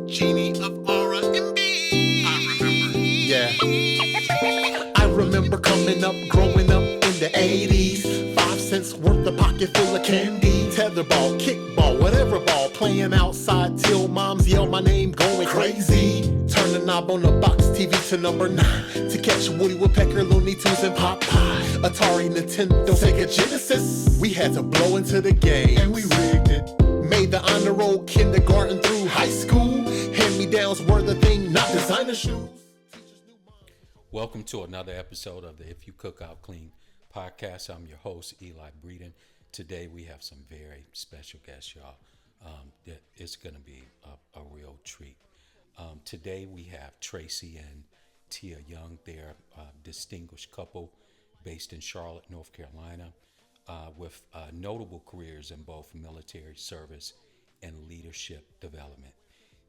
Genie of aura and B. I remember. Yeah. I remember coming up, growing up in the 80s. 5 cents worth of pocket full of candy. Tetherball, kickball, whatever ball. Playing outside till moms yell my name, going crazy. Turn the knob on the box TV to number 9 to catch Woody Woodpecker, Looney Tunes, and Popeye. Atari, Nintendo, Sega Genesis. We had to blow into the game, and we rigged it. Made the honor roll kindergarten through high school. Hand-me-downs were the thing, not designer shoes. Welcome to another episode of the If You Cook Out Clean podcast. I'm your host, Eli Breeden. Today we have some very special guests, y'all. It's going to be a real treat. Today we have Tracy and Tia Young. They're a distinguished couple based in Charlotte, North Carolina, with notable careers in both military service and leadership development.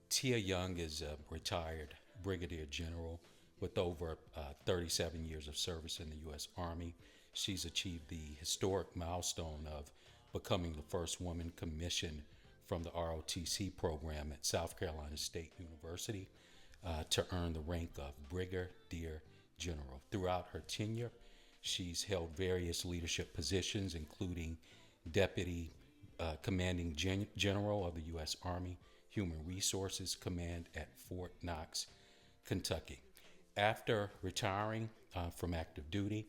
Tia Young is a retired brigadier general with over 37 years of service in the U.S. Army. She's achieved the historic milestone of becoming the first woman commissioned from the ROTC program at South Carolina State University to earn the rank of brigadier general. Throughout her tenure, she's held various leadership positions, including Deputy Commanding General of the U.S. Army Human Resources Command at Fort Knox, Kentucky. After retiring from active duty,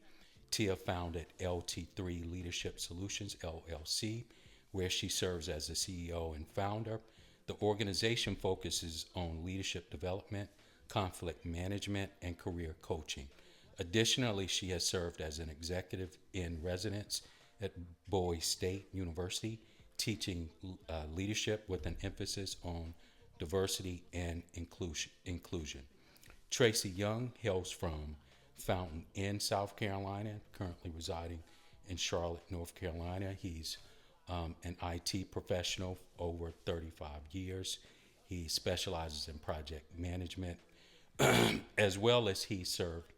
Tia founded LT3 Leadership Solutions, LLC, where she serves as the CEO and founder. The organization focuses on leadership development, conflict management, and career coaching. Additionally, she has served as an executive in residence at Bowie State University, teaching leadership with an emphasis on diversity and inclusion. Tracy Young hails from Fountain Inn, South Carolina, currently residing in Charlotte, North Carolina. He's an IT professional over 35 years. He specializes in project management, as well as he served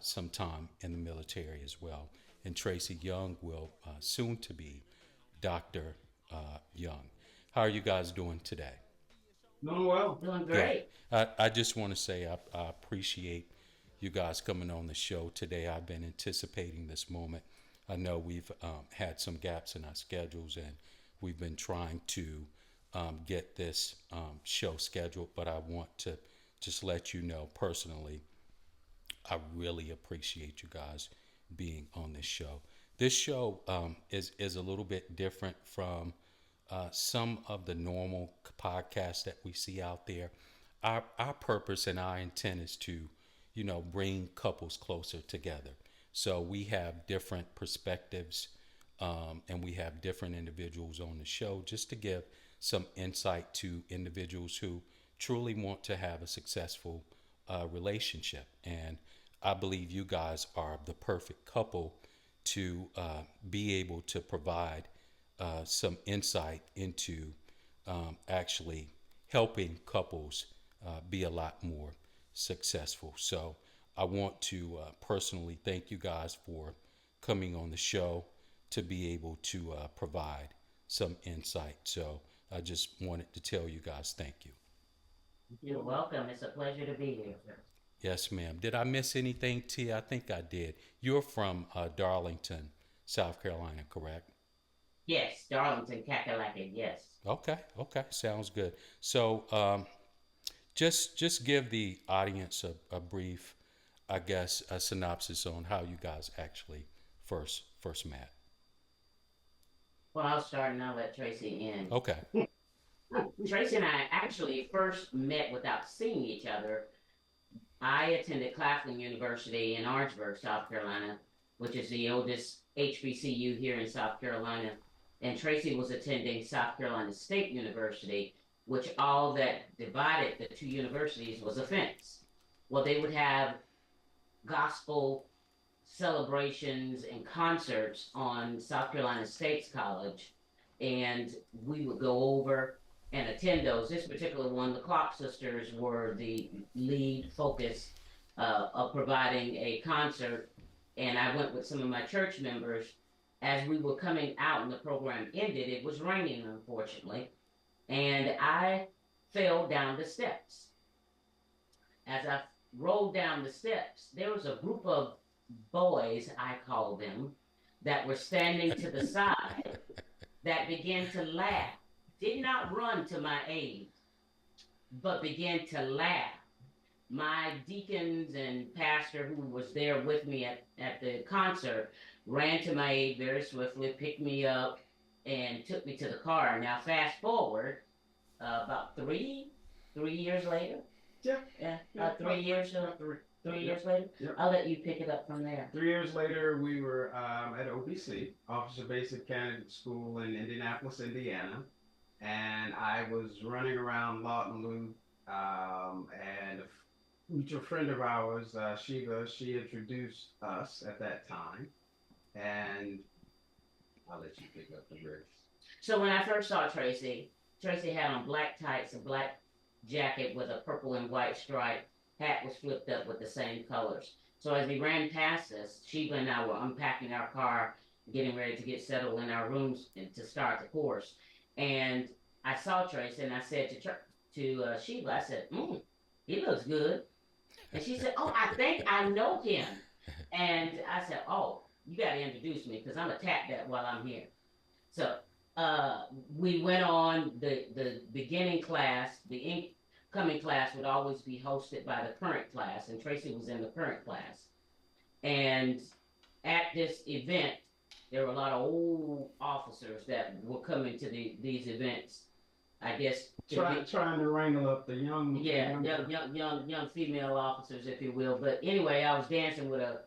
some time in the military as well. And Tracy Young will soon to be Dr. Young. How are you guys doing today? Doing well. Doing great. I just want to say I appreciate you guys coming on the show today. I've been anticipating this moment. I know we've had some gaps in our schedules, and we've been trying to get this show scheduled, but I want to just let you know personally, I really appreciate you guys being on this show. This show is a little bit different from some of the normal podcasts that we see out there. Our purpose and our intent is to, bring couples closer together. So we have different perspectives and we have different individuals on the show just to give some insight to individuals who truly want to have a successful relationship. And I believe you guys are the perfect couple to be able to provide some insight into actually helping couples be a lot more successful. So I want to personally thank you guys for coming on the show to be able to provide some insight. So I just wanted to tell you guys thank you. You're welcome. It's a pleasure to be here, sir. Yes, ma'am. Did I miss anything, Tia? I think I did. You're from Darlington, South Carolina, correct? Yes, Darlington, Kakalaki, yes. Okay, sounds good. So just give the audience a brief, I guess, a synopsis on how you guys actually first met. Well, I'll start and I'll let Tracy in. Okay. Tracy and I actually first met without seeing each other. I attended Claflin University in Orangeburg, South Carolina, which is the oldest HBCU here in South Carolina. And Tracy was attending South Carolina State University, which all that divided the two universities was a fence. Well, they would have gospel celebrations and concerts on South Carolina State's College, and we would go over and attend those. This particular one, the Clark sisters were the lead focus of providing a concert, and I went with some of my church members. As we were coming out and the program ended, it was raining, unfortunately, and I fell down the steps. As I rolled down the steps, there was a group of boys, I call them, that were standing to the side that began to laugh, did not run to my aid, but began to laugh. My deacons and pastor who was there with me at the concert ran to my aid very swiftly, picked me up, and took me to the car. Now, fast forward about three years later. Yeah, 3 years. Three years later. Yep. I'll let you pick it up from there. 3 years later, we were at OBC, Officer Basic Candidate School in Indianapolis, Indiana, and I was running around Lawton Loop, and a mutual friend of ours, Shiva, she introduced us at that time, and I'll let you pick up the rest. So when I first saw Tracy had on black tights, a black jacket with a purple and white stripe. Hat was flipped up with the same colors. So as we ran past us, Sheba and I were unpacking our car, getting ready to get settled in our rooms and to start the course. And I saw Tracy and I said to Sheba, I said, he looks good. And she said, oh, I think I know him. And I said, oh, you got to introduce me because I'm going to tap that while I'm here. So we went on the beginning class, the incoming class would always be hosted by the current class, and Tracy was in the current class. And at this event, there were a lot of old officers that were coming to these events. I guess trying to wrangle up the young young female officers, if you will. But anyway, I was dancing with a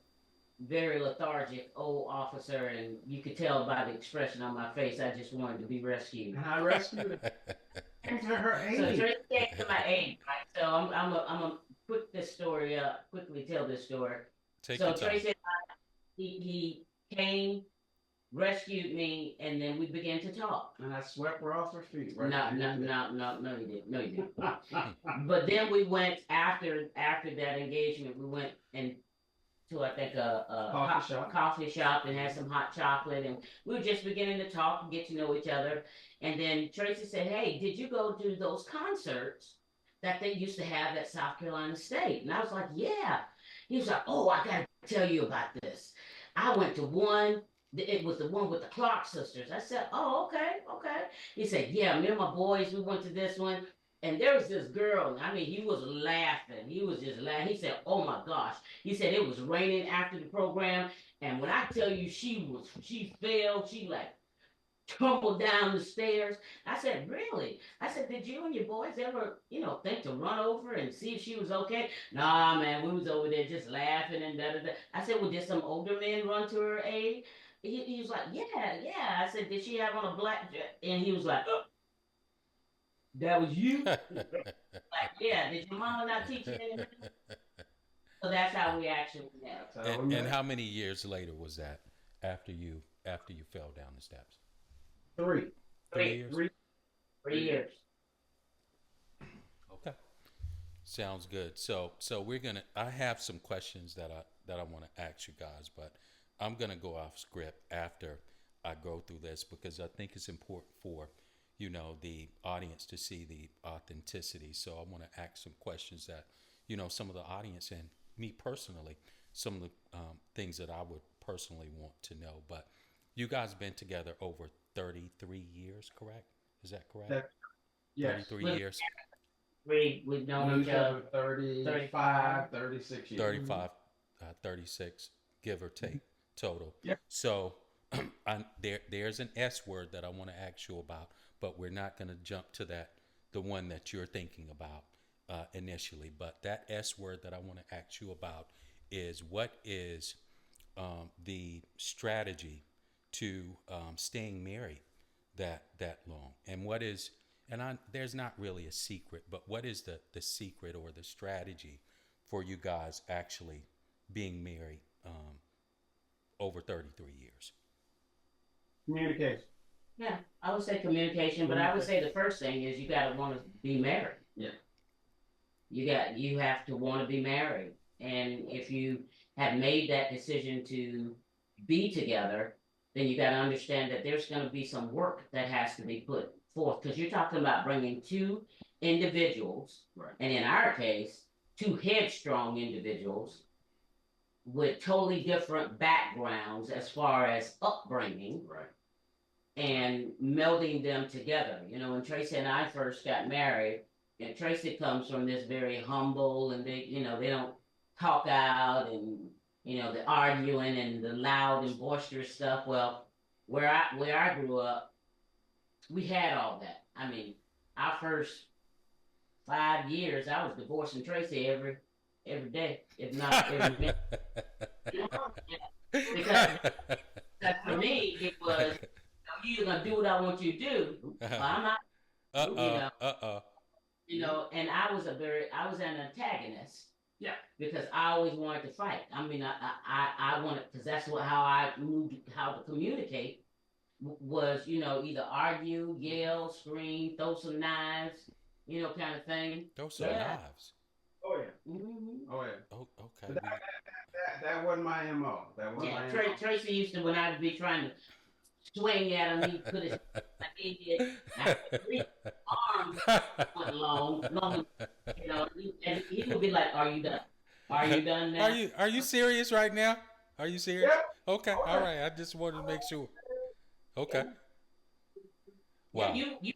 very lethargic old officer, and you could tell by the expression on my face, I just wanted to be rescued. And I rescued her. To her aid. So Tracy came to my aid, right? So I'm gonna put this story up, quickly tell this story. So Tracy, he came, rescued me, and then we began to talk. And I swept her off her feet. Right? No, you didn't. No, you didn't. But then we went after that engagement. We went and to I think a coffee shop and had some hot chocolate, and we were just beginning to talk and get to know each other. And then Tracy said, "Hey, did you go to those concerts that they used to have at South Carolina State?" And I was like, "Yeah." He was like, "Oh, I gotta tell you about this. I went to one. It was the one with the Clark sisters." I said, "Oh, okay." He said, "Yeah, me and my boys, we went to this one." And there was this girl, I mean, he was laughing. He was just laughing. He said, "Oh my gosh." He said it was raining after the program. And when I tell you she fell, she like tumbled down the stairs. I said, "Really?" I said, "Did you and your boys ever, think to run over and see if she was okay?" "Nah, man, we was over there just laughing and da-da-da." I said, "Well, did some older men run to her aid?" He was like, yeah. I said, "Did she have on a black dress?" And he was like, "Oh. That was you?" Like, yeah, did your mama not teach you anything? So that's how we actually met. And how many years later was that after you fell down the steps? 3 years. 3 years. Okay, sounds good. So I have some questions that I want to ask you guys, but I'm gonna go off script after I go through this because I think it's important for the audience to see the authenticity. So I want to ask some questions that, some of the audience and me personally, some of the things that I would personally want to know. But you guys been together over 33 years, correct? Is that correct? Yes. 33 years. We've known each other 35, 36 years. 35, 36, give or take, total. Yep. So there's an S word that I want to ask you about, but we're not going to jump to the one that you're thinking about initially. But that S word that I want to ask you about is what is the strategy to staying married that long, and what is there's not really a secret, but what is the secret or the strategy for you guys actually being married over 33 years? Communication. Yeah, I would say communication, but I would say the first thing is you gotta want to be married. Yeah. You have to want to be married, and if you have made that decision to be together, then you got to understand that there's going to be some work that has to be put forth because you're talking about bringing two individuals, Right. and in our case, two headstrong individuals with totally different backgrounds as far as upbringing. Right. And melding them together. You know, when Tracy and I first got married, and Tracy comes from this very humble, and they don't talk out, and the arguing and the loud and boisterous stuff. Well, where I grew up, we had all that. I mean, our first 5 years, I was divorcing Tracy every day, if not every minute. Because for me, it was you're gonna do what I want you to do. Well, I'm not, and I was an antagonist. Yeah. Because I always wanted to fight. I mean, I wanted, because that's how I moved, how to communicate was, either argue, yell, scream, throw some knives, kind of thing. Throw some knives. Oh yeah. Mm-hmm. Oh yeah. Oh, okay. That wasn't my MO. That wasn't my MO. Tracy used to, when I'd be trying to swing at him, he'd put his arms went long, and he would be like, "Are you done? Are you done now? Are you serious right now? Are you serious? Yeah. Okay, all right. I just wanted to make sure. Okay. Wow. Yeah, you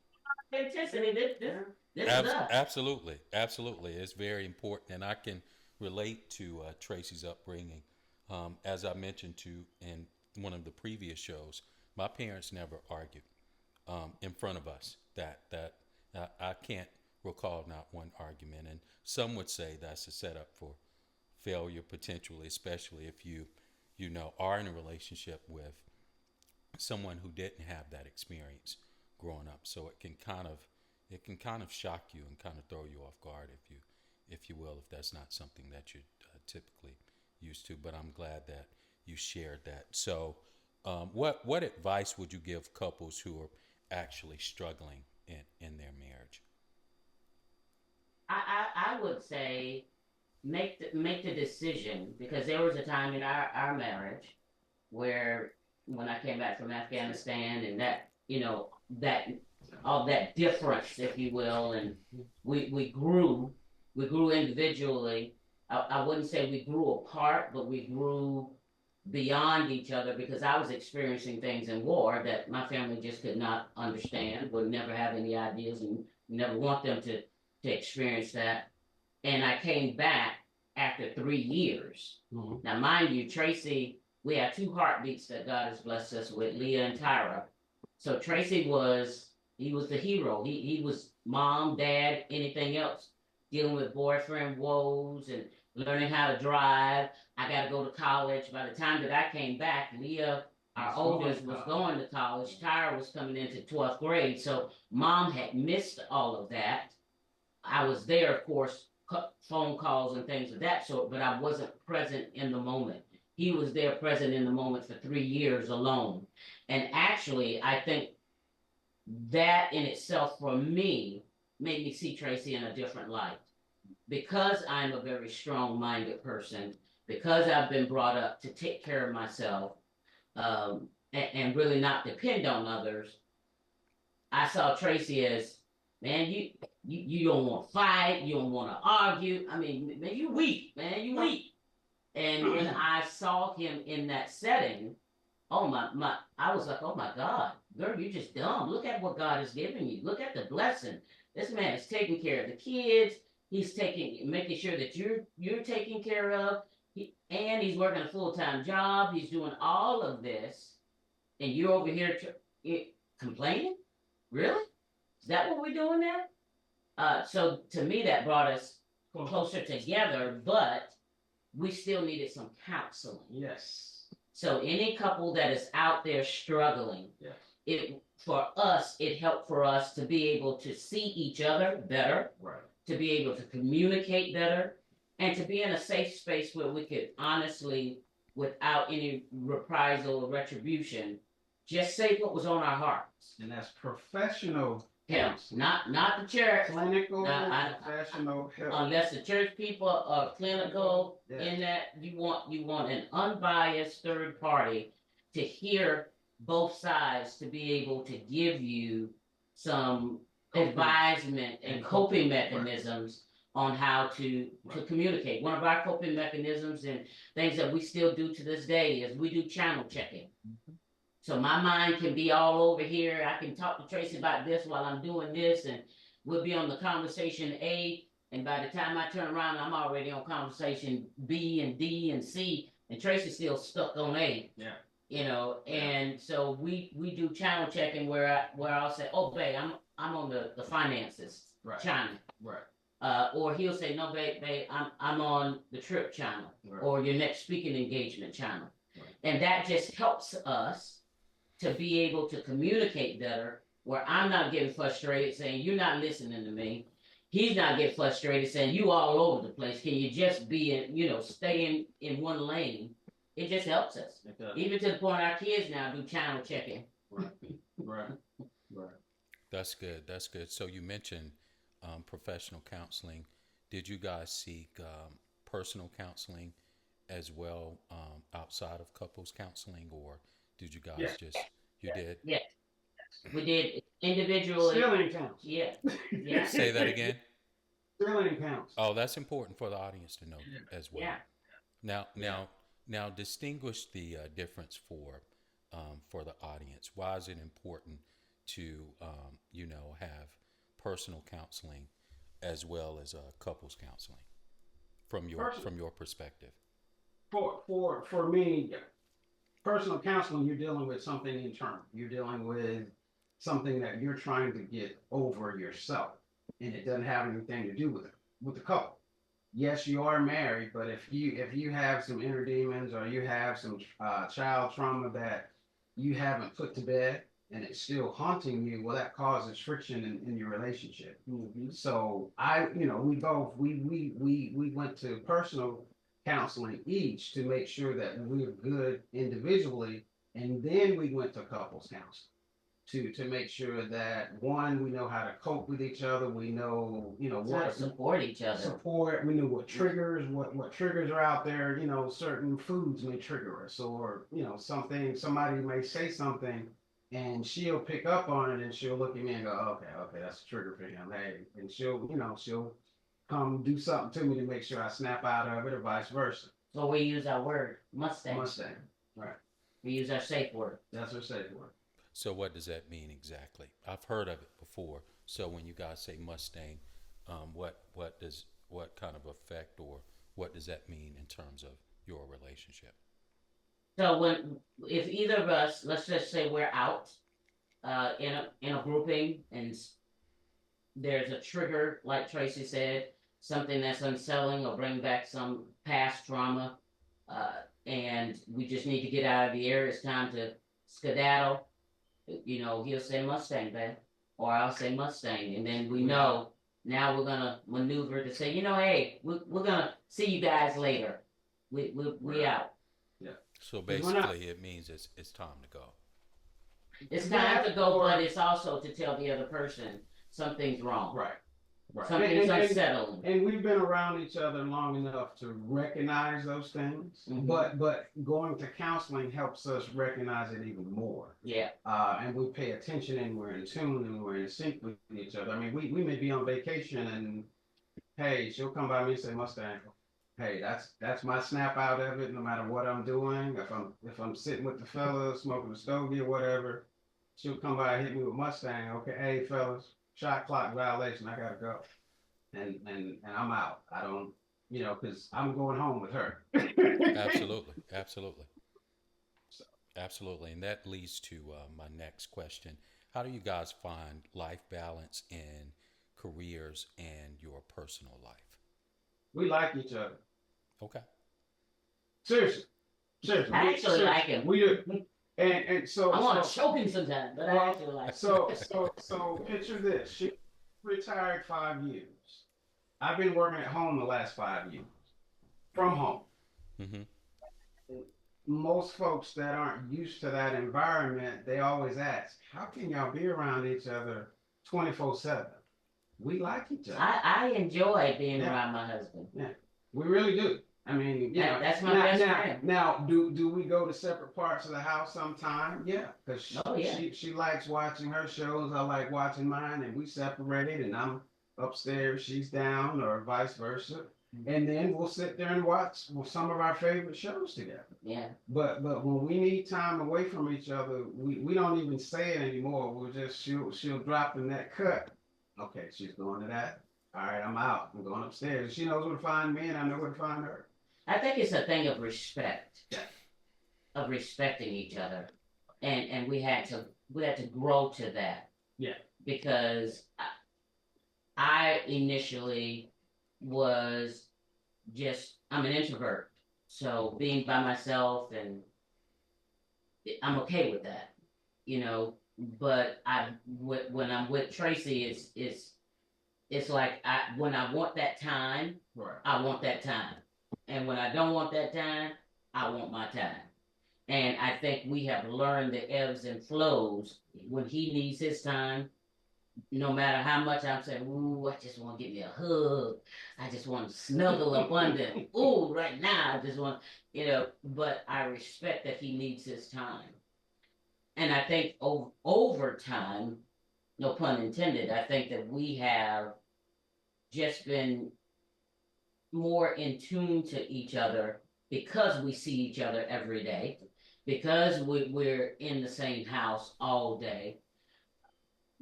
authenticity. This is us. Absolutely, absolutely. It's very important, and I can relate to Tracy's upbringing. As I mentioned to in one of the previous shows, my parents never argued in front of us. I can't recall not one argument, and some would say that's a setup for failure potentially, especially if you are in a relationship with someone who didn't have that experience growing up. So it can kind of shock you and kind of throw you off guard if you will, if that's not something that you're typically used to. But I'm glad that you shared that. So what advice would you give couples who are actually struggling in their marriage? I would say make the decision, because there was a time in our marriage where when I came back from Afghanistan, and that that all that difference, if you will, and we grew individually. I wouldn't say we grew apart, but we grew beyond each other, because I was experiencing things in war that my family just could not understand, would never have any ideas, and never want them to experience that. And I came back after 3 years. Mm-hmm. Now, mind you, Tracy, we have two heartbeats that God has blessed us with, Leah and Tyra. So Tracy was the hero. He was mom, dad, anything else, dealing with boyfriend woes and learning how to drive. I got to go to college. By the time that I came back, Leah, our oldest, was going to college. Tyra was coming into 12th grade. So mom had missed all of that. I was there, of course, phone calls and things of that sort, but I wasn't present in the moment. He was there present in the moment for 3 years alone. And actually, I think that in itself, for me, made me see Tracy in a different light. Because I'm a very strong-minded person, because I've been brought up to take care of myself, and really not depend on others, I saw Tracy as, man, you don't want to fight, you don't want to argue. I mean, man, you weak, man, you weak. And when I saw him in that setting, I was like, oh my God, girl, you're just dumb. Look at what God has given you. Look at the blessing. This man is taking care of the kids. He's making sure that you're taken care of. And he's working a full-time job. He's doing all of this, and you're over here complaining? Really? Is that what we're doing now? So to me, that brought us closer together, but we still needed some counseling. Yes. So any couple that is out there struggling, yes, it helped for us to be able to see each other better, right, to be able to communicate better, and to be in a safe space where we could honestly, without any reprisal or retribution, just say what was on our hearts. And that's professional. Helps, not the church. Clinical, professional help. Unless the church people are clinical, yeah, in that you want an unbiased third party to hear both sides to be able to give you some Coping. advisement and And coping coping, right. mechanisms on how to Right. communicate. One of our coping mechanisms and things that we still do to this day is we do channel checking. So my mind can be all over here. I can talk to Tracy about this while I'm doing this, and we'll be on the conversation A. And by the time I turn around, I'm already on conversation B and D and C, and Tracy's still stuck on A. Yeah. You know, Yeah. and so we do channel checking where I'll say, oh babe, I'm on the finances Right. channel. Right. Or he'll say, no, babe, I'm on the trip channel, Right. or your next speaking engagement channel. Right. And that just helps us to be able to communicate better, where I'm not getting frustrated saying, you're not listening to me. He's not getting frustrated saying, you all over the place. Can you just be stay in one lane? It just helps us. Even to the point our kids now do channel checking. Right. Right. Right. That's good. That's good. So you mentioned professional counseling. Did you guys seek personal counseling as well outside of couples counseling, or did you guys just you did? Yes, we did individually. Stealing counts. Yeah, yeah, Say that again. Stealing counts. Oh, that's important for the audience to know as well. yeah. Now, distinguish the difference for the audience. Why is it important to have personal counseling as well as couples counseling from your perspective? For me, personal counseling, you're dealing with something internal. You're dealing with something that you're trying to get over yourself, and it doesn't have anything to do with the couple. Yes, you are married, but if you have some inner demons, or you have some child trauma that you haven't put to bed and it's still haunting you, well, that causes friction in your relationship. Mm-hmm. So we went to personal counseling each to make sure that we're good individually, and then we went to couples counseling to make sure that, one, we know how to cope with each other. We know What support each other. Support. We know what triggers, what triggers are out there. Certain foods may trigger us, or somebody may say something, and she'll pick up on it, and she'll look at me and go, okay, that's a trigger for him. Hey, and she'll come do something to me to make sure I snap out of it, or vice versa. So we use our word Mustang. Right. We use our safe word. That's our safe word. So what does that mean exactly? I've heard of it before. So when you guys say Mustang, what kind of effect, or what does that mean in terms of your relationship? So if either of us, let's just say we're out in a grouping, and there's a trigger, like Tracy said, something that's unsettling or bring back some past trauma, and we just need to get out of the area. It's time to skedaddle. He'll say Mustang, babe, or I'll say Mustang, and then we know now we're gonna maneuver to say, hey, we're gonna see you guys later. We out. Yeah. So basically, it means it's time to go. It's time to go, but it's also to tell the other person something's wrong. Right. Something's unsettling. And we've been around each other long enough to recognize those things. Mm-hmm. But going to counseling helps us recognize it even more. Yeah. And we pay attention, and we're in tune, and we're in sync with each other. I mean, we may be on vacation, and hey, she'll come by me and say, Mustang, hey, that's my snap out of it. No matter what I'm doing, if I'm sitting with the fellas smoking a stogie or whatever, she'll come by and hit me with Mustang. Okay, hey fellas, shot clock violation. I gotta go, and I'm out. I don't, because I'm going home with her. Absolutely. Absolutely, and that leads to my next question: how do you guys find life balance in careers and your personal life? We like each other. Okay. Seriously. I actually like him. We do. And so I want to choke him sometimes, but I actually like him. So picture this. She retired 5 years. I've been working at home the last 5 years. From home. Mm-hmm. Most folks that aren't used to that environment, they always ask, how can y'all be around each other 24/7? We like each other. I enjoy being around my husband. Yeah, we really do. I mean, that's my best friend. Now, do we go to separate parts of the house sometime? Yeah, because Oh yeah. she likes watching her shows. I like watching mine, and we separated, and I'm upstairs, she's down, or vice versa. And then we'll sit there and watch some of our favorite shows together. Yeah. But when we need time away from each other, we don't even say it anymore. We'll just she'll drop in that cut. Okay, she's going to that. All right, I'm out. I'm going upstairs. She knows where to find me, and I know where to find her. I think it's a thing of respect, of respecting each other, and we had to grow to that. Yeah. Because I initially was I'm an introvert, so being by myself, and I'm okay with that, you know. But when I'm with Tracy, it's like when I want that time, Right. I want that time, and when I don't want that time, I want my time. And I think we have learned the ebbs and flows. When he needs his time, no matter how much I'm saying, ooh, I just want to give me a hug. I just want to snuggle up under. Ooh, right now, I just want, but I respect that he needs his time. And I think over time, no pun intended, I think that we have just been more in tune to each other because we see each other every day, because we're in the same house all day,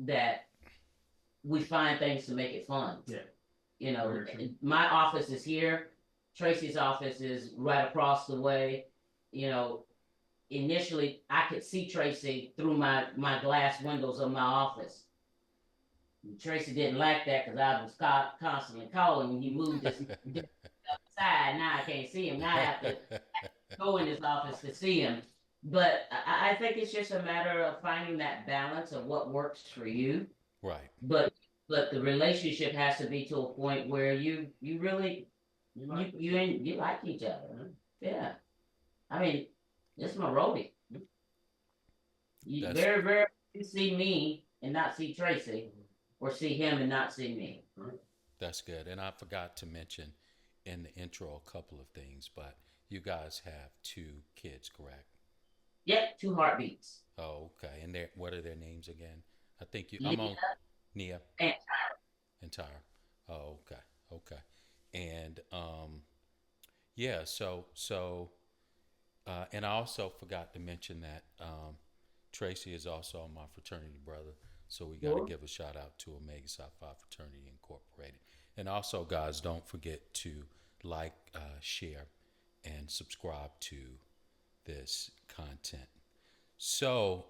that we find things to make it fun. Yeah. My office is here. Tracy's office is right across the way. Initially I could see Tracy through my glass windows of my office. Tracy didn't like that because I was constantly calling when he moved this outside. Now I can't see him. Now I have to go in his office to see him. But I think it's just a matter of finding that balance of what works for you. Right. But the relationship has to be to a point where you really you like each other. Yeah. I mean, this is my roadie. You very rarely see me and not see Tracy, or see him and not see me. That's good. And I forgot to mention in the intro a couple of things, but you guys have 2 kids, correct? Yep, 2 heartbeats. Oh, okay. And what are their names again? I think Nia I'm on Nia and Tyra. and Tyra. Oh, okay. Okay. And yeah, and I also forgot to mention that Tracy is also my fraternity brother. So we got to give a shout out to Omega Psi Phi Fraternity Incorporated. And also, guys, don't forget to like, share, and subscribe to this content. So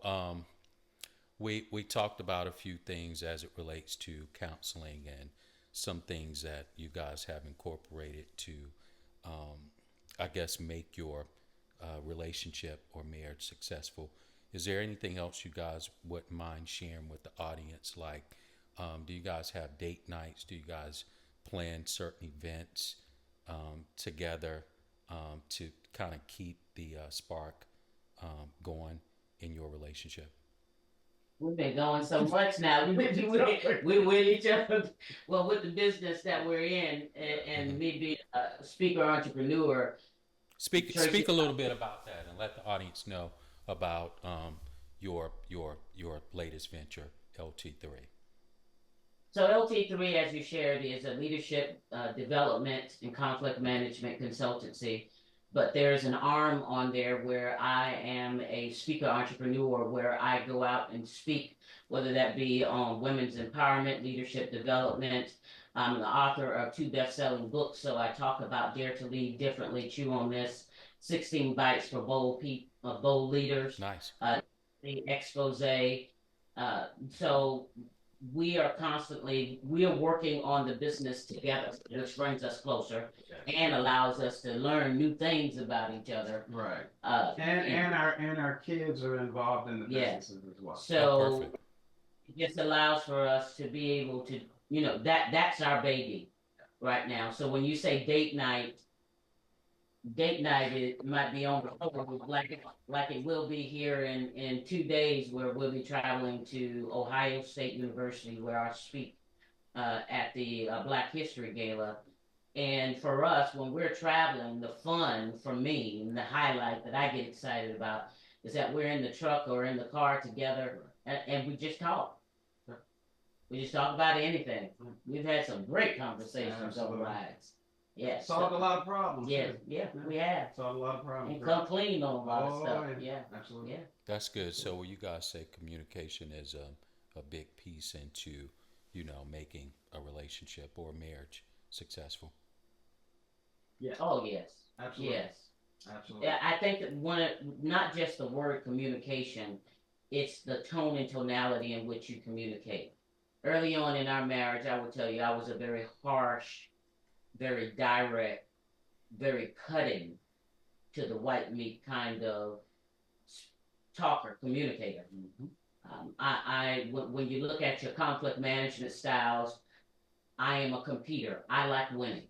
we talked about a few things as it relates to counseling and some things that you guys have incorporated to, I guess, make your relationship or marriage successful. Is there anything else you guys wouldn't mind sharing with the audience? Like, do you guys have date nights? Do you guys plan certain events together to kind of keep the spark going in your relationship? We've been going so much now. We're with each other. Well, with the business that we're in, and me being a speaker entrepreneur. Speak a little bit about that, and let the audience know about your latest venture, LT3. So LT3, as you shared, is a leadership development and conflict management consultancy. But there's an arm on there where I am a speaker entrepreneur, where I go out and speak, whether that be on women's empowerment, leadership development. I'm the author of 2 best-selling books, so I talk about Dare to Lead Differently, Chew on This, 16 Bites for Bold Leaders. Nice. The expose. So we are working on the business together, which brings us closer and allows us to learn new things about each other. Right. And our kids are involved in the businesses as well. So it just allows for us to be able to, that's our baby right now. So when you say date night, it might be on like it will be here in 2 days, where we'll be traveling to Ohio State University, where I speak at the Black History Gala. And for us, when we're traveling, the fun for me and the highlight that I get excited about is that we're in the truck or in the car together and we just talk. We just talk about anything. We've had some great conversations on Absolutely. rides. Yes. Solved a lot of problems Yeah, too. yeah, we have. Solved a lot of problems. And come clean on a lot of Oh, stuff. yeah. Yeah, Absolutely. yeah. That's good. So you guys say communication is a big piece into, making a relationship or a marriage successful. Yeah. Oh, yes. Absolutely. Yes. Absolutely. Yeah, I think that not just the word communication, it's the tone and tonality in which you communicate. Early on in our marriage, I would tell you, I was a very harsh, very direct, very cutting to the white meat kind of talker, communicator. When you look at your conflict management styles, I am a competitor. I like winning.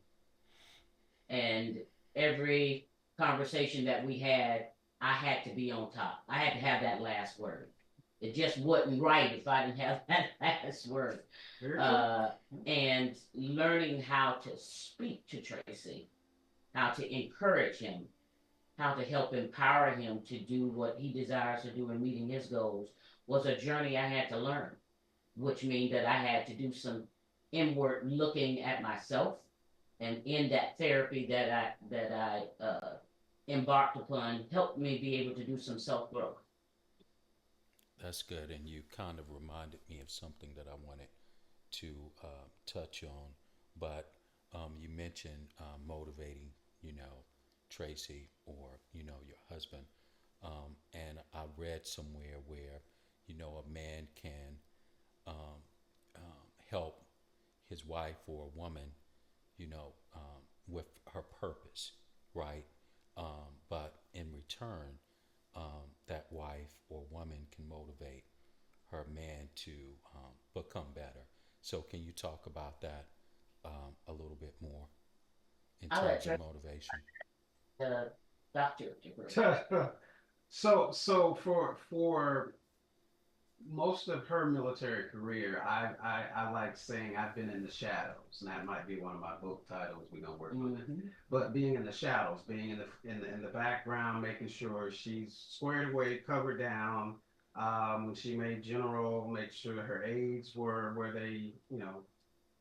And every conversation that we had, I had to be on top. I had to have that last word. It just wasn't right if I didn't have that last word. Uh, and learning how to speak to Tracy, how to encourage him, how to help empower him to do what he desires to do in meeting his goals was a journey I had to learn, which means that I had to do some inward looking at myself, and in that therapy that I embarked upon helped me be able to do some self growth. That's good. And you kind of reminded me of something that I wanted to touch on. But you mentioned motivating, you know, Tracy or, your husband. And I read somewhere where, a man can um, help his wife or a woman, with her purpose, right? But in return, that wife or woman can motivate her man to become better. So, can you talk about that a little bit more in I let terms of Tracy motivation? doctorate degree. So for most of her military career, I like saying I've been in the shadows, and that might be one of my book titles. We're gonna work on it. Mm-hmm. But being in the shadows, being in the background, making sure she's squared away, covered down. She made general, make sure her aides were where they,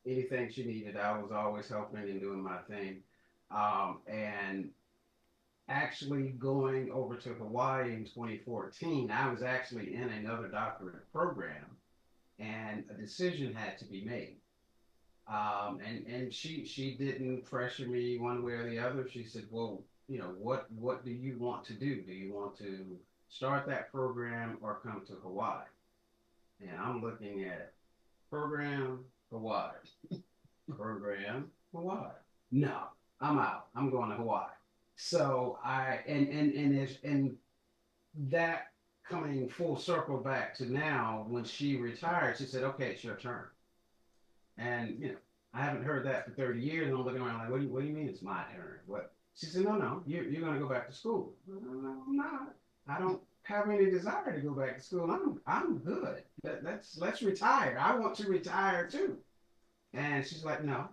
anything she needed. I was always helping and doing my thing. And actually going over to Hawaii in 2014, I was actually in another doctorate program, and a decision had to be made. And she didn't pressure me one way or the other. She said, "Well, what do you want to do? Do you want to start that program or come to Hawaii?" And I'm looking at program Hawaii, program Hawaii. No, I'm out. I'm going to Hawaii. So I and that coming full circle back to now, when she retired, she said, "Okay, it's your turn." And I haven't heard that for 30 years. And I'm looking around like, what do you mean it's my turn? What? She said, "No, no, you're going to go back to school." No, I'm not. I don't have any desire to go back to school. I'm good. Let's retire. I want to retire too. And she's like, "No,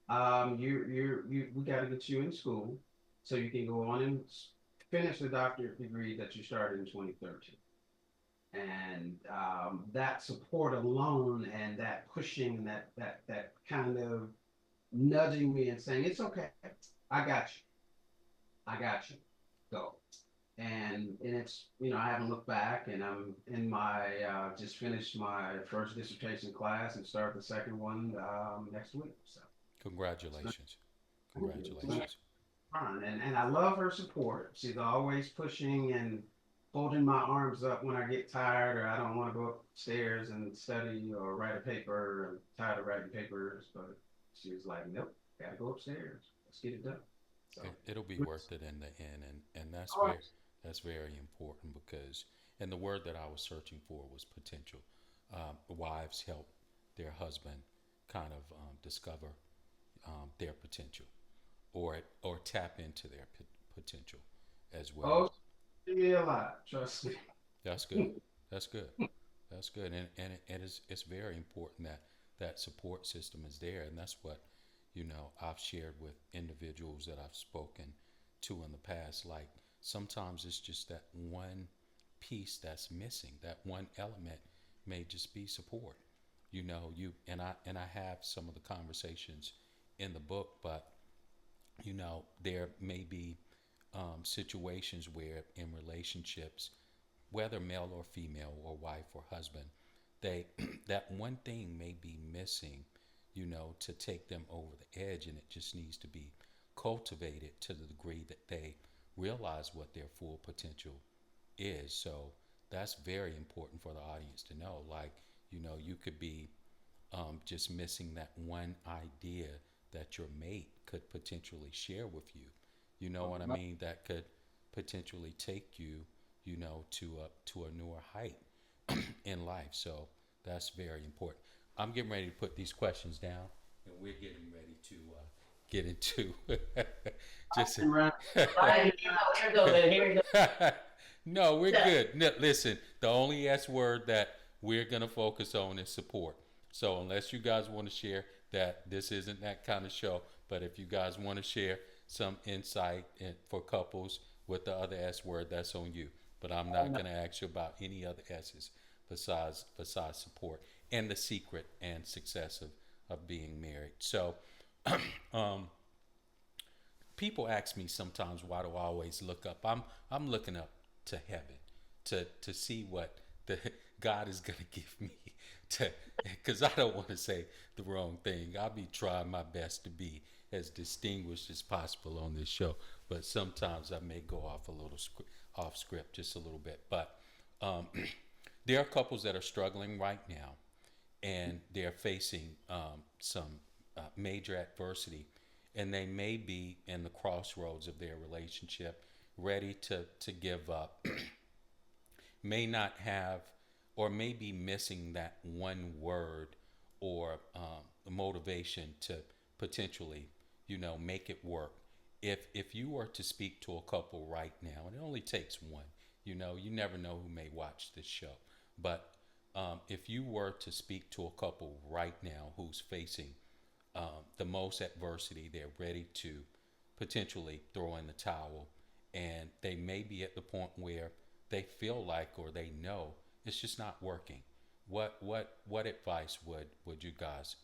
we got to get you in school so you can go on and finish the doctorate degree that you started in 2013." And that support alone, and that pushing, that kind of nudging me and saying, "It's okay, I got you, I got you, go." And it's, I haven't looked back, and I'm in my just finished my first dissertation class and start the second one next week. So Congratulations. it's been Congratulations. fun, and I love her support. She's always pushing and holding my arms up when I get tired or I don't want to go upstairs and study or write a paper. I'm tired of writing papers, but she's like, "Nope, gotta go upstairs. Let's get it done." So, It'll be worth it in the end, and oh, that's very important because, and the word that I was searching for was potential. Wives help their husband kind of discover their potential, or tap into their potential as well. oh, see me a lot. Trust me. That's good. That's good. That's good. And it's very important that that support system is there, and that's what I've shared with individuals that I've spoken to in the past, like sometimes it's just that one piece that's missing. That one element may just be support. You and I have some of the conversations in the book, but there may be situations where in relationships, whether male or female or wife or husband, they that one thing may be missing, to take them over the edge, and it just needs to be cultivated to the degree that they realize what their full potential is. So that's very important for the audience to know. Like, you could be just missing that one idea that your mate could potentially share with you. You know what I mean? That could potentially take you, to a newer height in life. So that's very important. I'm getting ready to put these questions down, and we're getting ready to get into just. And Ryan, Right, here goes, here goes. No, we're good. No, listen, the only S word that we're gonna focus on is support. So unless you guys want to share that, this isn't that kind of show. But if you guys want to share some insight for couples with the other S word, that's on you. But I'm not gonna ask you about any other S's besides support and the secret and success of being married. So um, people ask me sometimes, why do I always look up? I'm looking up to heaven to see what the God is gonna give me to, because I don't want to say the wrong thing. I'll be trying my best to be as distinguished as possible on this show, but sometimes I may go off a little off script just a little bit. But um, there are couples that are struggling right now, and they're facing some major adversity, and they may be in the crossroads of their relationship, ready to give up, may not have, or may be missing that one word or motivation to potentially, make it work. If you were to speak to a couple right now, and it only takes one, you never know who may watch this show, but if you were to speak to a couple right now who's facing the most adversity, they're ready to potentially throw in the towel, and they may be at the point where they feel like, or they know it's just not working. What advice would you guys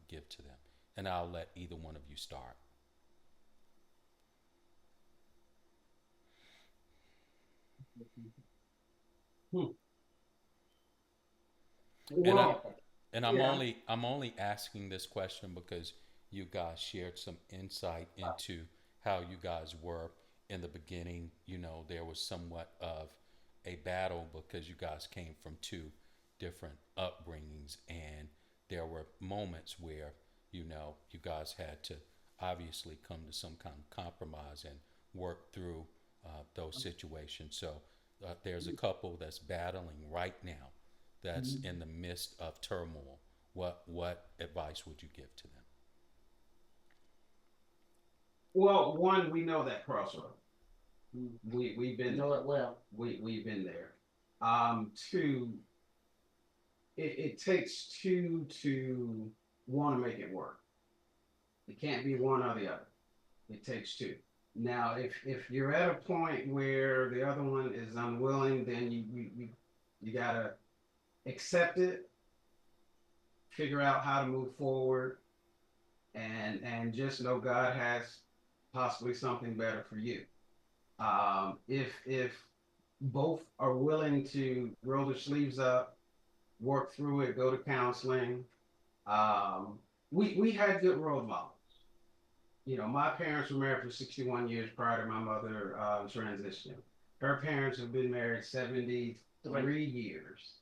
give to them? And I'll let either one of you start. hmm. And I Well, and yeah. I'm only asking this question because you guys shared some insight into how you guys were in the beginning. There was somewhat of a battle because you guys came from two different upbringings, and there were moments where you guys had to obviously come to some kind of compromise and work through those situations. So there's a couple that's battling right now, that's in the midst of turmoil. What advice would you give to them? Well, one, we know that crossroad. We've been Know it well. we've been there. Two, it takes two to want to make it work. It can't be one or the other. It takes two. Now, if you're at a point where the other one is unwilling, then you gotta accept it, figure out how to move forward, and just know God has possibly something better for you. If both are willing to roll their sleeves up, work through it, go to counseling. Um, we had good role models. My parents were married for 61 years prior to my mother transitioning. Her parents have been married 73 years,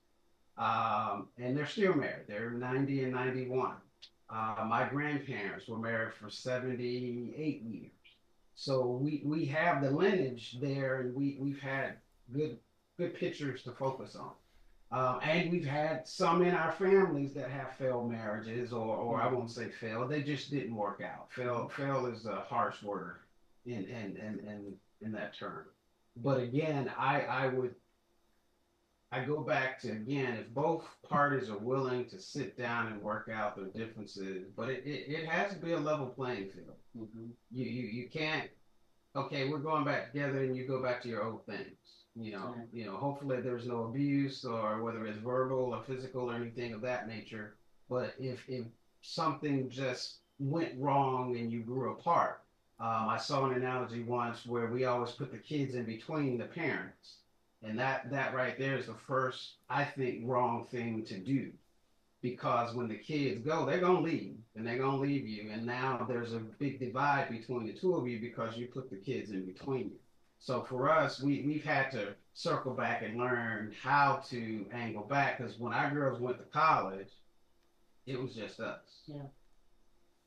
and they're still married. They're 90 and 91. My grandparents were married for 78 years. So we have the lineage there, and we've had good good pictures to focus on. And we've had some in our families that have failed marriages, or I won't say failed, they just didn't work out. Fail is a harsh word in that term. But again, I would I go back to again, if both parties are willing to sit down and work out their differences, but it has to be a level playing field. Mm-hmm. You can't, okay, we're going back together and you go back to your old things. Hopefully there's no abuse or whether it's verbal or physical or anything of that nature. But if something just went wrong and you grew apart, I saw an analogy once where we always put the kids in between the parents, and that right there is the first, I think, wrong thing to do, because when the kids go, they're gonna leave and they're gonna leave you, and now there's a big divide between the two of you because you put the kids in between you. So for us, we've had to circle back and learn how to angle back, because when our girls went to college, it was just us. Yeah.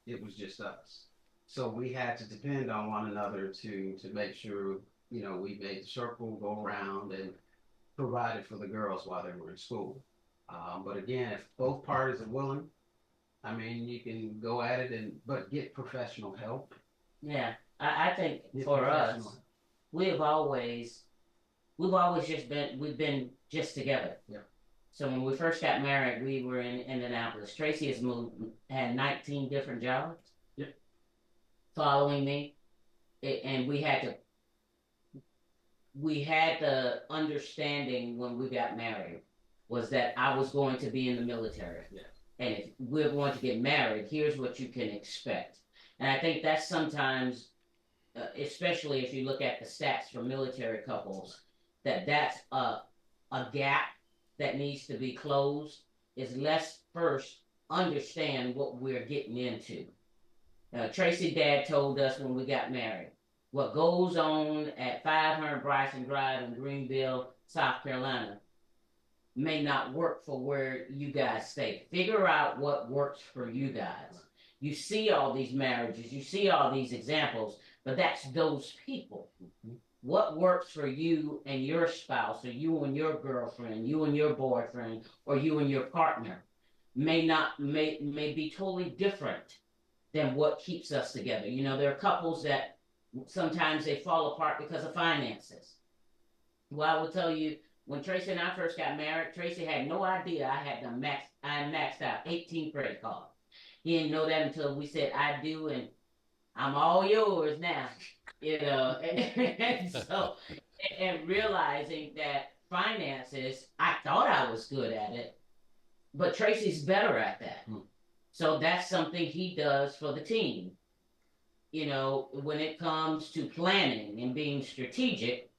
It was just us. So we had to depend on one another to make sure, we made the circle go around and provided for the girls while they were in school. But again, if both parties are willing, I mean, you can go at it, but get professional help. Yeah, I think Get for us, professional. we've always we've been just together. Yeah. So when we first got married, we were in Indianapolis. Tracy had 19 different jobs. Yeah. Following me, and we had the understanding when we got married was that I was going to be in the military. Yeah. And if we're going to get married, here's what you can expect. And I think that's sometimes, especially if you look at the stats for military couples, that's a gap that needs to be closed. Is let's first understand what we're getting into. Tracy dad told us when we got married, what goes on at 500 Bryson Drive in Greenville, South Carolina, may not work for where you guys stay. Figure out what works for you guys. You see all these marriages, you see all these examples, but that's those people. What works for you and your spouse, or you and your girlfriend, you and your boyfriend, or you and your partner may be totally different than what keeps us together. There are couples that sometimes they fall apart because of finances. Well, I will tell you, when Tracy and I first got married, Tracy had no idea I maxed out 18 credit cards. He didn't know that until we said I do, and I'm all yours now. And so, and realizing that finances, I thought I was good at it, but Tracy's better at that. So that's something he does for the team. When it comes to planning and being strategic,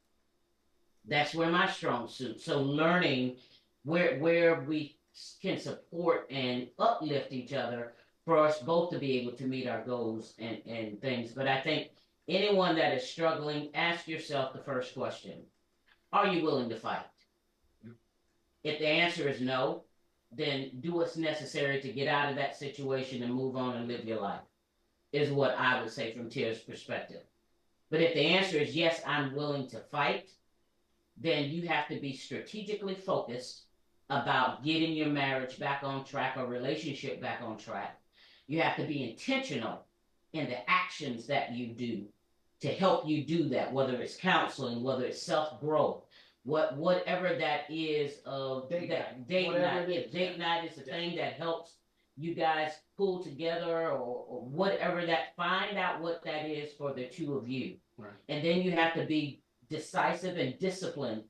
that's where my strong suit. So learning where we can support and uplift each other for us both to be able to meet our goals and things. But I think anyone that is struggling, ask yourself the first question: are you willing to fight? If the answer is no, then do what's necessary to get out of that situation and move on and live your life, is what I would say from Tier's perspective. But if the answer is yes, I'm willing to fight, then you have to be strategically focused about getting your marriage back on track or relationship back on track. You have to be intentional in the actions that you do to help you do that, whether it's counseling, whether it's self-growth, whatever that is of date night. Date night is the thing that helps you guys pull together, or whatever that, find out what that is for the two of you. Right. And then you have to be decisive and disciplined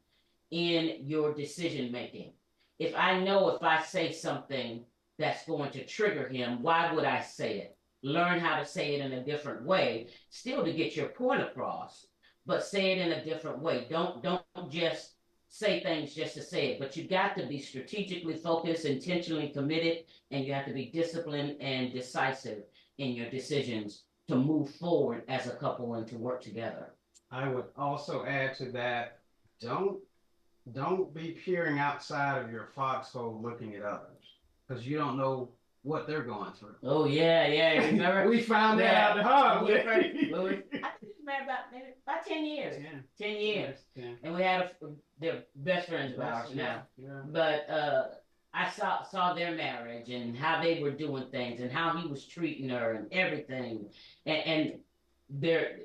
in your decision making. If I say something that's going to trigger him, why would I say it? Learn how to say it in a different way, still to get your point across, but say it in a different way. Don't just say things just to say it, but you got to be strategically focused, intentionally committed, and you have to be disciplined and decisive in your decisions to move forward as a couple and to work together. I would also add to that, don't be peering outside of your foxhole looking at others, because you don't know what they're going through. Oh yeah. Remember we found that out the hard way. I think we were married about 10 years. Yeah. 10 years. Yeah. And we had they're best friends of ours now. Yeah. But I saw their marriage and how they were doing things and how he was treating her and everything. And they're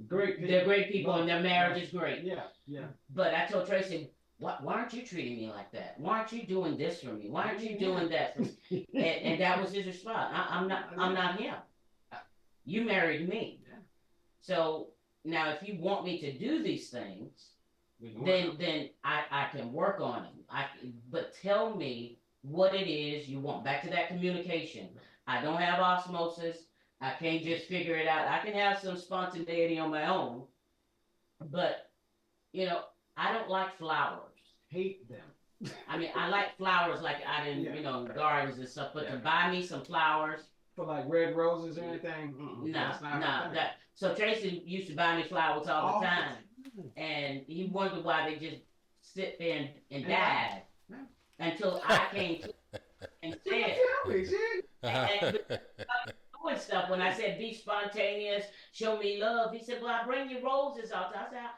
great people and their marriage is great. Yeah. But I told Tracy, why aren't you treating me like that? Why aren't you doing this for me? Why aren't you doing that for me? And that was his response. I'm not him. You married me. Yeah. So now if you want me to do these things, then I can work on them. But tell me what it is you want. Back to that communication. I don't have osmosis. I can't just figure it out. I can have some spontaneity on my own, but you know, I don't like flowers. Hate them. I mean, I like flowers like out in, Yeah. you know, gardens and stuff, but Yeah. to buy me some flowers, For like red roses or anything? nah, That's not nah. my thing. That so Tracy used to buy me flowers all the time, and he wondered why they just sit there and died Yeah. until I came to and said and doing stuff. When I said be spontaneous, show me love, he said, "Well, I bring you roses all the time." I said,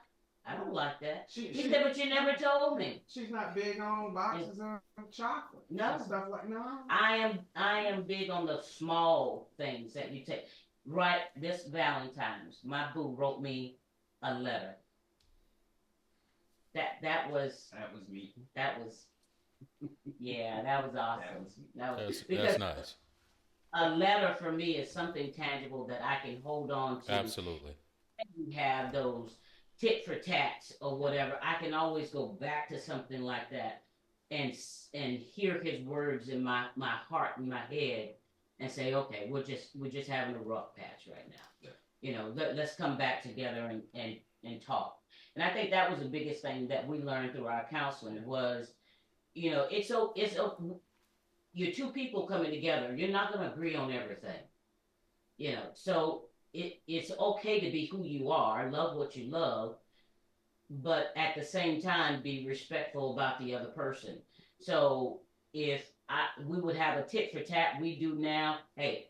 "I don't like that." He said, "But you never told me." She's not big on boxes of chocolate. No. And stuff like no. I am big on the small things that you take. Right, this Valentine's, my boo wrote me a letter. That was me. that was yeah, that was awesome. That was That's nice. a letter for me is something tangible that I can hold on to. Absolutely. You have those tit for tats or whatever. I can always go back to something like that and hear his words in my heart and my head and say, okay, we're just having a rough patch right now. Yeah. You know, let's come back together and talk. And I think that was the biggest thing that we learned through our counseling was, you know, you're two people coming together. You're not going to agree on everything. You know, so it's okay to be who you are, love what you love, but at the same time be respectful about the other person. So if we would have a tit for tat we do now, hey,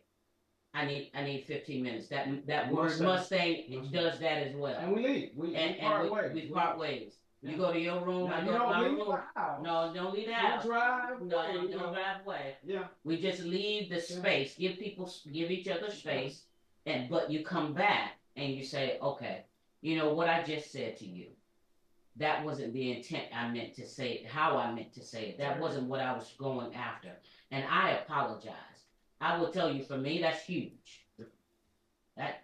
I need 15 minutes. That word Mustang does that as well. And we leave. We part ways. We part ways. Yeah. You go to your room, Now, I you go to don't my leave room. the house. No, don't leave the You house. drive. No, don't drive away. Yeah. We just leave the space. Give each other space, but you come back and you say, okay, you know what I just said to you. That wasn't the intent I meant to say it, how I meant to say it. That wasn't what I was going after. And I apologize. I will tell you, for me, that's huge. That's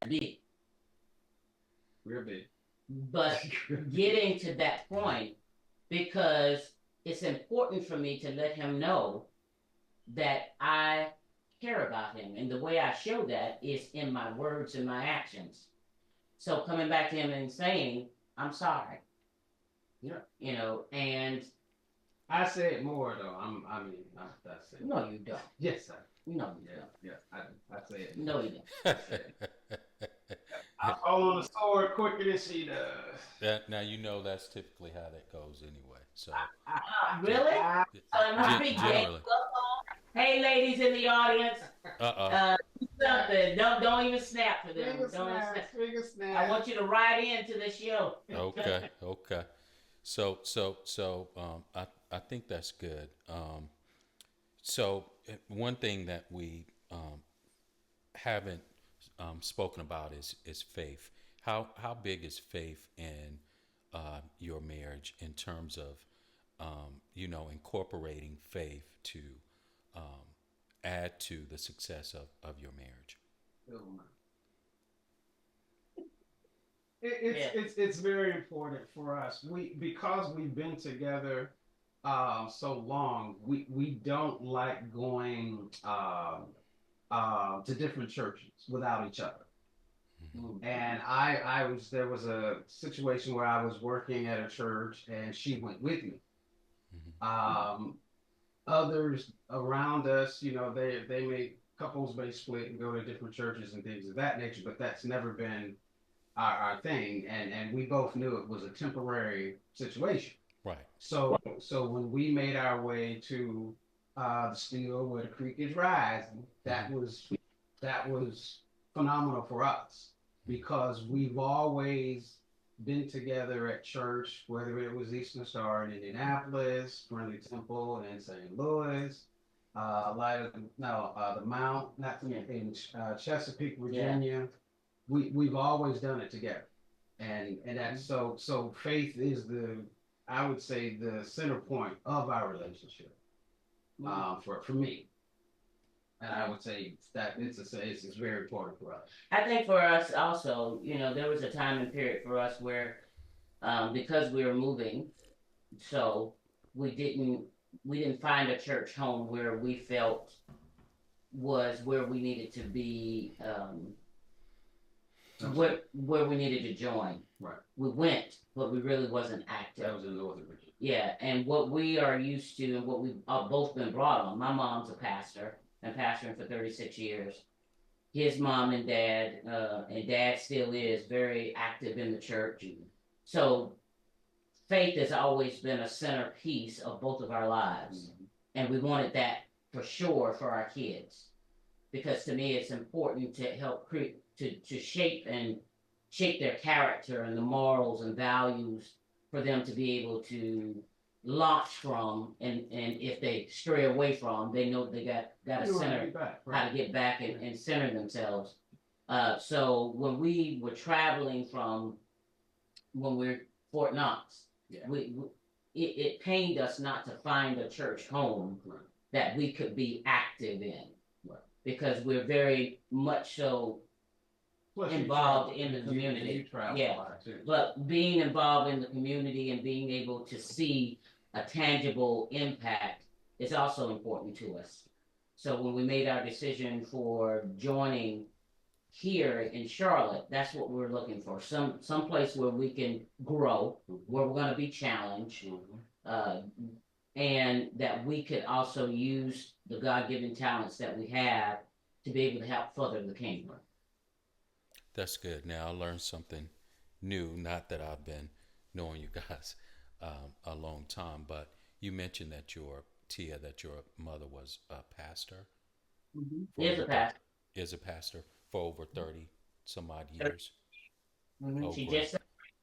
big. Real big. But getting to that point, because it's important for me to let him know that I care about him. And the way I show that is in my words and my actions. So coming back to him and saying, I'm sorry. Yeah. You know, and I say it more though. That's it. no, you don't. Yes, sir. No, you Yeah. I say it. don't. No, you don't. I fall on the sword quicker than she does. Now you know that's typically how that goes anyway. So Really? generally. Hey, ladies in the audience. Something. Don't even snap for them. Finger snap. I want you to write into the show. Okay. So I think that's good. So one thing that we haven't spoken about is faith. How big is faith in your marriage in terms of incorporating faith to add to the success of your marriage? It's very important for us. Because we've been together so long, we don't like going to different churches without each other. Mm-hmm. And there was a situation where I was working at a church and she went with me. Mm-hmm. Others around us, couples may split and go to different churches and things of that nature, but that's never been our thing. And we both knew it was a temporary situation. Right. So when we made our way to the Steel where the creek is rising, that was phenomenal for us because we've always been together at church, whether it was Eastern Star in Indianapolis, Friendly Temple in St. Louis, the Mount, not in Chesapeake, Virginia. We've always done it together. and that's so faith is I would say the center point of our relationship, for me. And I would say that it's very important for us. I think for us also, there was a time and period for us where, because we were moving, so we didn't we didn't find a church home where we felt was where we needed to be, where we needed to join. Right. We went, but we really wasn't active. That was in Northern Virginia. Yeah, and what we are used to and what we've both been brought on. My mom's a pastor, and pastoring for 36 years. His mom and dad still is very active in the church. So faith has always been a centerpiece of both of our lives. Mm-hmm. And we wanted that for sure for our kids. Because to me, it's important to help to shape their character and the morals and values for them to be able to launch from, and if they stray away from, they know they got a center, how to get back and center themselves. So when we were traveling when we're Fort Knox, it pained us not to find a church home that we could be active in, because we're very much so involved in the community. But being involved in the community and being able to see a tangible impact is also important to us. So when we made our decision for joining here in Charlotte, that's what we're looking for. Some place where we can grow, where we're going to be challenged, and that we could also use the God-given talents that we have to be able to help further the kingdom. That's good. Now I learned something new. Not that I've been knowing you guys a long time, but you mentioned that your mother was a pastor. Mm-hmm. Is a pastor for over 30 some odd years. Mm-hmm. She just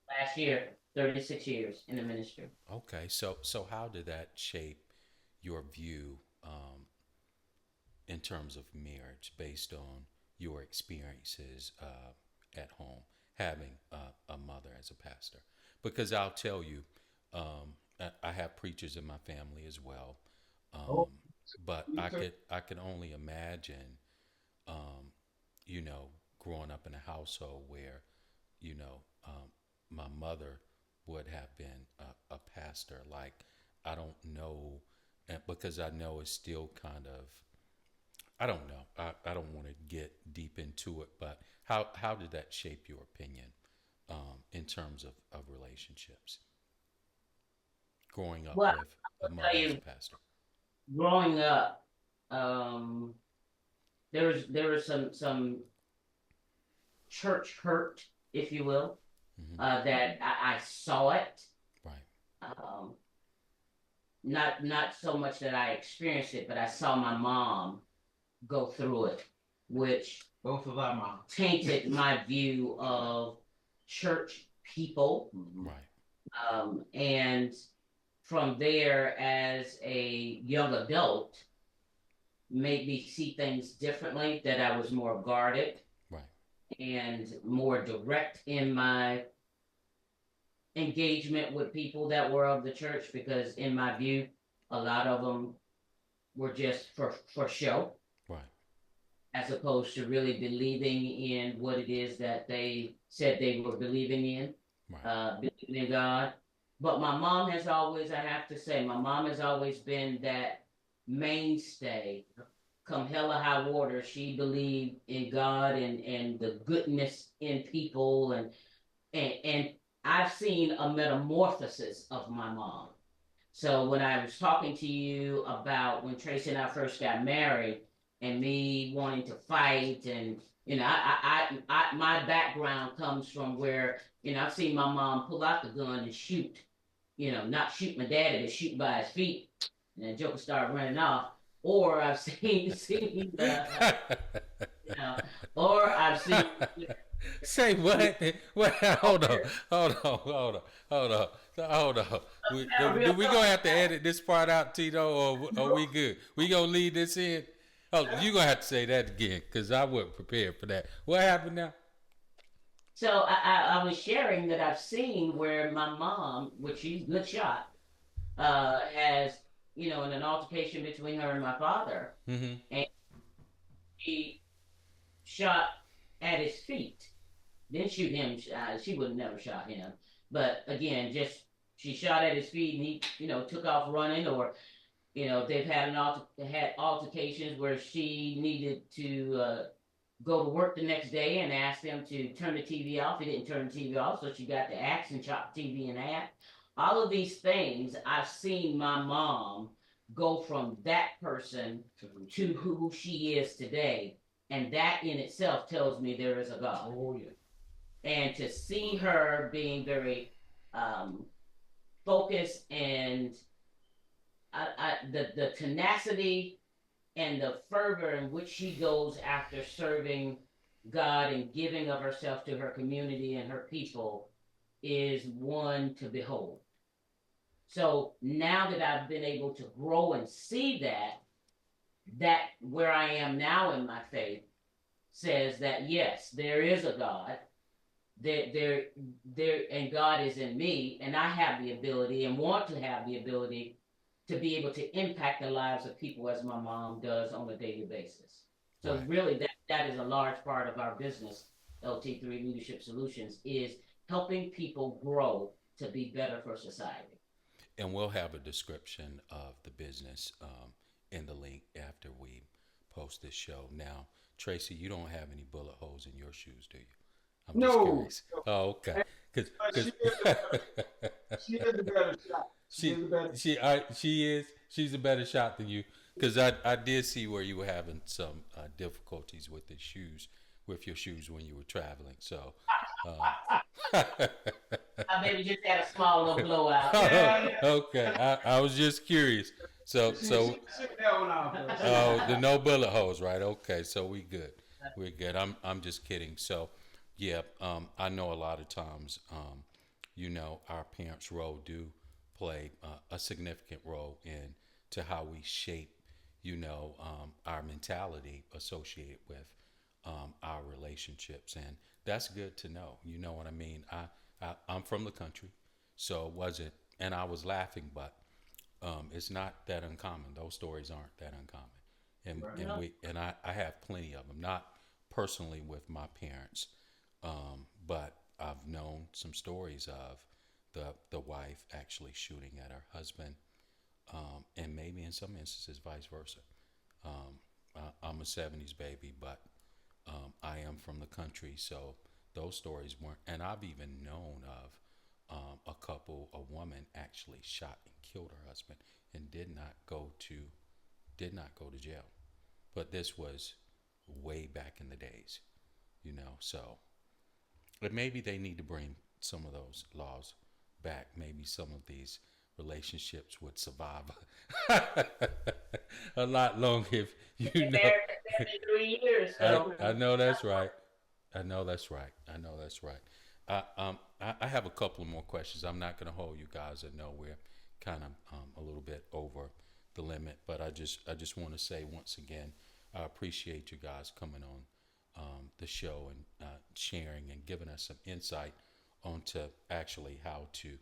last year 36 years in the ministry. Okay, so how did that shape your view in terms of marriage based on your experiences at home, having a mother as a pastor? Because I'll tell you, I have preachers in my family as well, but I could only imagine, growing up in a household where, my mother would have been a pastor. Like, I don't know, because I know it's still kind of, I don't know. I don't want to get deep into it, but how did that shape your opinion in terms of relationships? Growing up with a mother as a pastor. Growing up, there was some church hurt, if you will, that I saw it. Right. Not so much that I experienced it, but I saw my mom go through it, which both of our moms tainted my view of church people. Right. And from there, as a young adult, made me see things differently, that I was more guarded. Right. And more direct in my engagement with people that were of the church, because in my view, a lot of them were just for show. Right. As opposed to really believing in what it is that they said they were believing in, right. Believing in God. But my mom has always, I have to say, been that mainstay. Come hell or high water, she believed in God and the goodness in people, and I've seen a metamorphosis of my mom. So when I was talking to you about when Tracy and I first got married, and me wanting to fight, and I my background comes from where I've seen my mom pull out the gun and shoot, not shoot my daddy, but shoot by his feet, and the joker started running off. Or I've seen or I've seen. Say what? What? Hold on. We gonna have to edit this part out, Tito, or we good? We gonna leave this in? Oh, you gonna have to say that again, because I wasn't prepared for that. What happened now? So I was sharing that I've seen where my mom, which she's a good shot, has, in an altercation between her and my father, Mm-hmm. and she shot at his feet. Didn't shoot him. She would have never shot him. But again, just she shot at his feet, and he, took off running, or they've had had altercations where she needed to go to work the next day and asked them to turn the TV off. He didn't turn the TV off, so she got the axe and chopped the TV in half. All of these things, I've seen my mom go from that person to who she is today. And that in itself tells me there is a God. Oh yeah. And to see her being very um, focused and the tenacity and the fervor in which she goes after serving God and giving of herself to her community and her people is one to behold. So now that I've been able to grow and see that where I am now in my faith says that yes, there is a God. And God is in me, and I have the ability and want to have the ability to be able to impact the lives of people as my mom does on a daily basis. So Right. really that is a large part of our business, LT3 Leadership Solutions, is helping people grow to be better for society. And we'll have a description of the business in the link after we post this show. Now, Tracy, you don't have any bullet holes in your shoes, do you? I'm just No, curious. Oh, okay. Cause, but 'cause she is the better shot. She is she the better. she's a better shot than you. Because I did see where you were having some difficulties with the shoes, with your shoes when you were traveling. So, um, I maybe just had a small little blowout. Yeah, yeah. okay, I was just curious. So so She that one off. oh, the no bullet holes, right? Okay, so we good. We're good. I'm just kidding. So, yeah, I know a lot of times, our parents' role do play a significant role in to how we shape, our mentality associated with our relationships, and that's good to know. You know what I mean? I'm from the country, so it wasn't, and I was laughing, but it's not that uncommon. Those stories aren't that uncommon, and Right. I have plenty of them. Not personally with my parents, but I've known some stories of the wife actually shooting at her husband, and maybe in some instances vice versa. I'm a '70s baby, but I am from the country, so those stories weren't. And I've even known of a woman actually shot and killed her husband and did not go to jail. But this was way back in the days, So, but maybe they need to bring some of those laws back. Maybe some of these relationships would survive a lot longer if you Been know. married for 73 years, I, so I know that's right. I know that's right. I know that's right. I have a couple of more questions. I'm not going to hold you guys. I know we're kind of a little bit over the limit, but I just want to say once again, I appreciate you guys coming on the show and sharing and giving us some insight onto actually how to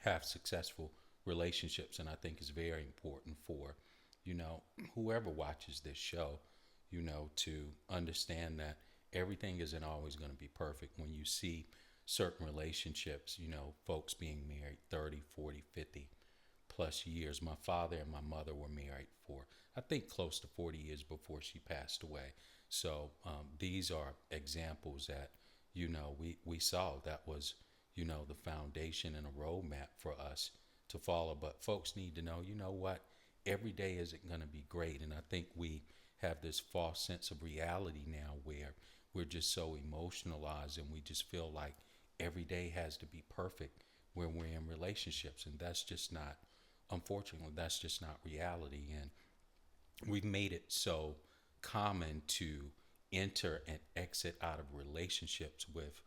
have successful relationships. And I think it's very important for you know whoever watches this show, to understand that everything isn't always going to be perfect. When you see certain relationships, folks being married 30, 40, 50 plus years. My father and my mother were married for, I think, close to 40 years before she passed away. So these are examples that, we saw that was, the foundation and a roadmap for us to follow. But folks need to know, you know what? Every day isn't going to be great. And I think we have this false sense of reality now where we're just so emotionalized and we just feel like every day has to be perfect when we're in relationships. And that's just not, unfortunately, that's just not reality. And we've made it so common to enter and exit out of relationships with,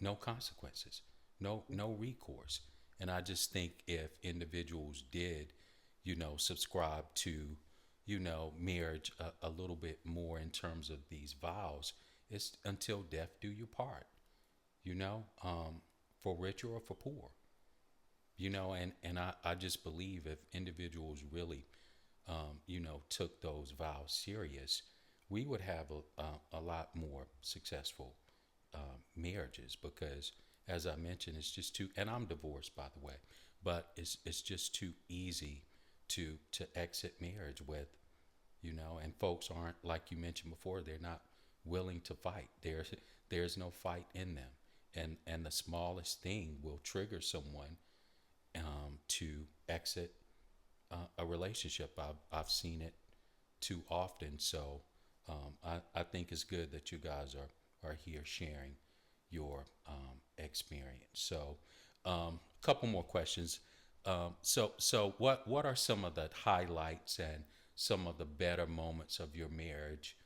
no consequences, no recourse. And I just think if individuals did, subscribe to, marriage a little bit more in terms of these vows, It's until death do you part. You know, for richer or for poor. You know, and I just believe if individuals really, took those vows serious, we would have a lot more successful marriages because, as I mentioned, it's just too. And I'm divorced, by the way, but it's just too easy to exit marriage with, and folks aren't like you mentioned before. They're not willing to fight. There's no fight in them, and the smallest thing will trigger someone to exit a relationship. I've seen it too often. So I think it's good that you guys are here sharing your experience. So a couple more questions. So what are some of the highlights and some of the better moments of your marriage?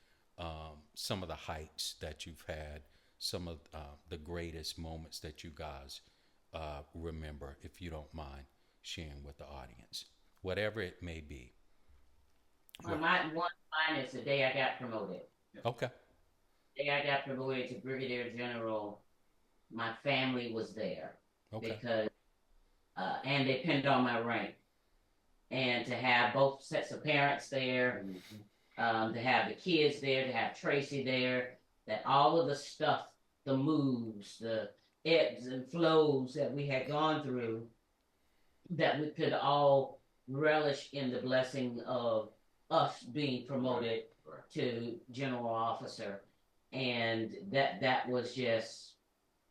Some of the heights that you've had, some of the greatest moments that you guys remember, if you don't mind sharing with the audience, whatever it may be. Well, mine is the day I got promoted. Okay. The day I got promoted to brigadier general, my family was there Okay. because, and they pinned on my rank. And to have both sets of parents there, to have the kids there, to have Tracy there, that all of the stuff, the moves, the ebbs and flows that we had gone through, that we could all relish in the blessing of us being promoted to general officer. And that was just,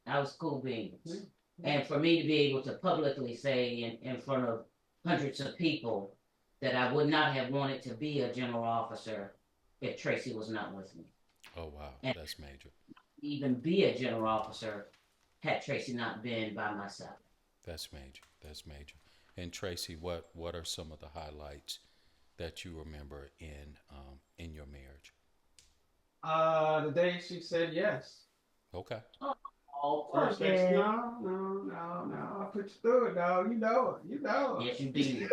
I was cool beans. And for me to be able to publicly say in front of hundreds of people that I would not have wanted to be a general officer if Tracy was not with me. Oh wow, And that's major. even be a general officer had Tracy not been by my side. That's major. That's major. And Tracy, what are some of the highlights that you remember in your marriage? The day she said yes. Okay. Oh, First day, no. I put you through it, dog. You know it. You know it. yes, you did.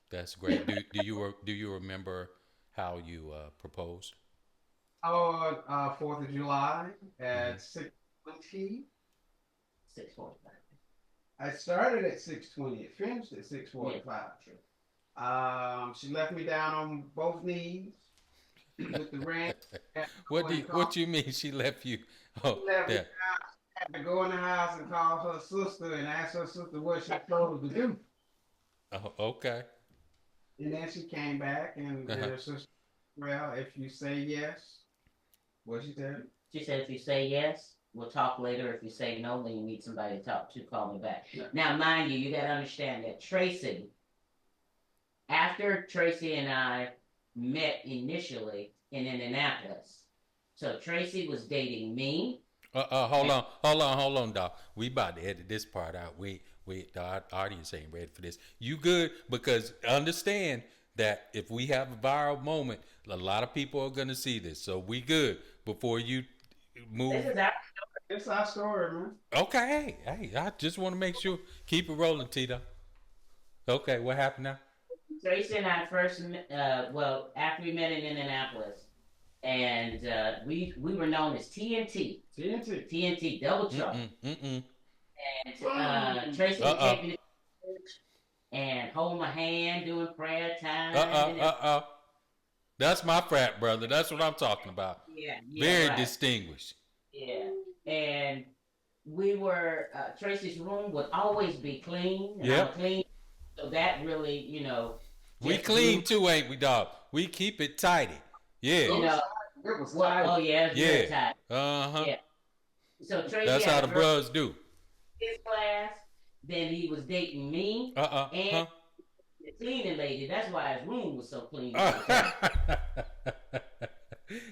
That's great. Do you remember how you proposed? Oh, 4th of July Mm-hmm. at 6:20. 6:45. I started at 6:20. It finished at 6:45. She left me down on both knees with the ring. What you mean she left you? Oh, She left me yeah. down. I had to go in the house and call her sister and ask her sister what she supposed to do. Oh, okay. And then she came back and her sister, well, if you say yes, what she said? She said, if you say yes, we'll talk later. If you say no, then you need somebody to talk to. Call me back. Yeah. Now, mind you, you got to understand that Tracy, after Tracy and I met initially in Indianapolis, so Tracy was dating me. Hold on, dog. We about to edit this part out. The audience ain't ready for this. You good? Because understand that if we have a viral moment, a lot of people are gonna see this. So we good before you move. This is our It's our story, man. Okay, hey, I just want to make sure. Keep it rolling, Tito. Okay, what happened now? Tracy and I first met, well, after we met in Indianapolis, and we were known as TNT. TNT, double trouble. And Tracy would take me to church and hold my hand during prayer time. That's my frat brother. That's what I'm talking about. Yeah, Very right. distinguished. Yeah, and we were Tracy's room would always be clean. And Yep. I'm clean, so that really, We just clean grew, too, ain't we, dog? We keep it tidy. Yeah. you know. It was Well, tight. oh yeah, it's very Yeah. tight. Uh-huh. Yeah. So Tracy That's had how a the girl bros do. in his class. Then he was dating me and the cleaning lady. That's why his room was so clean.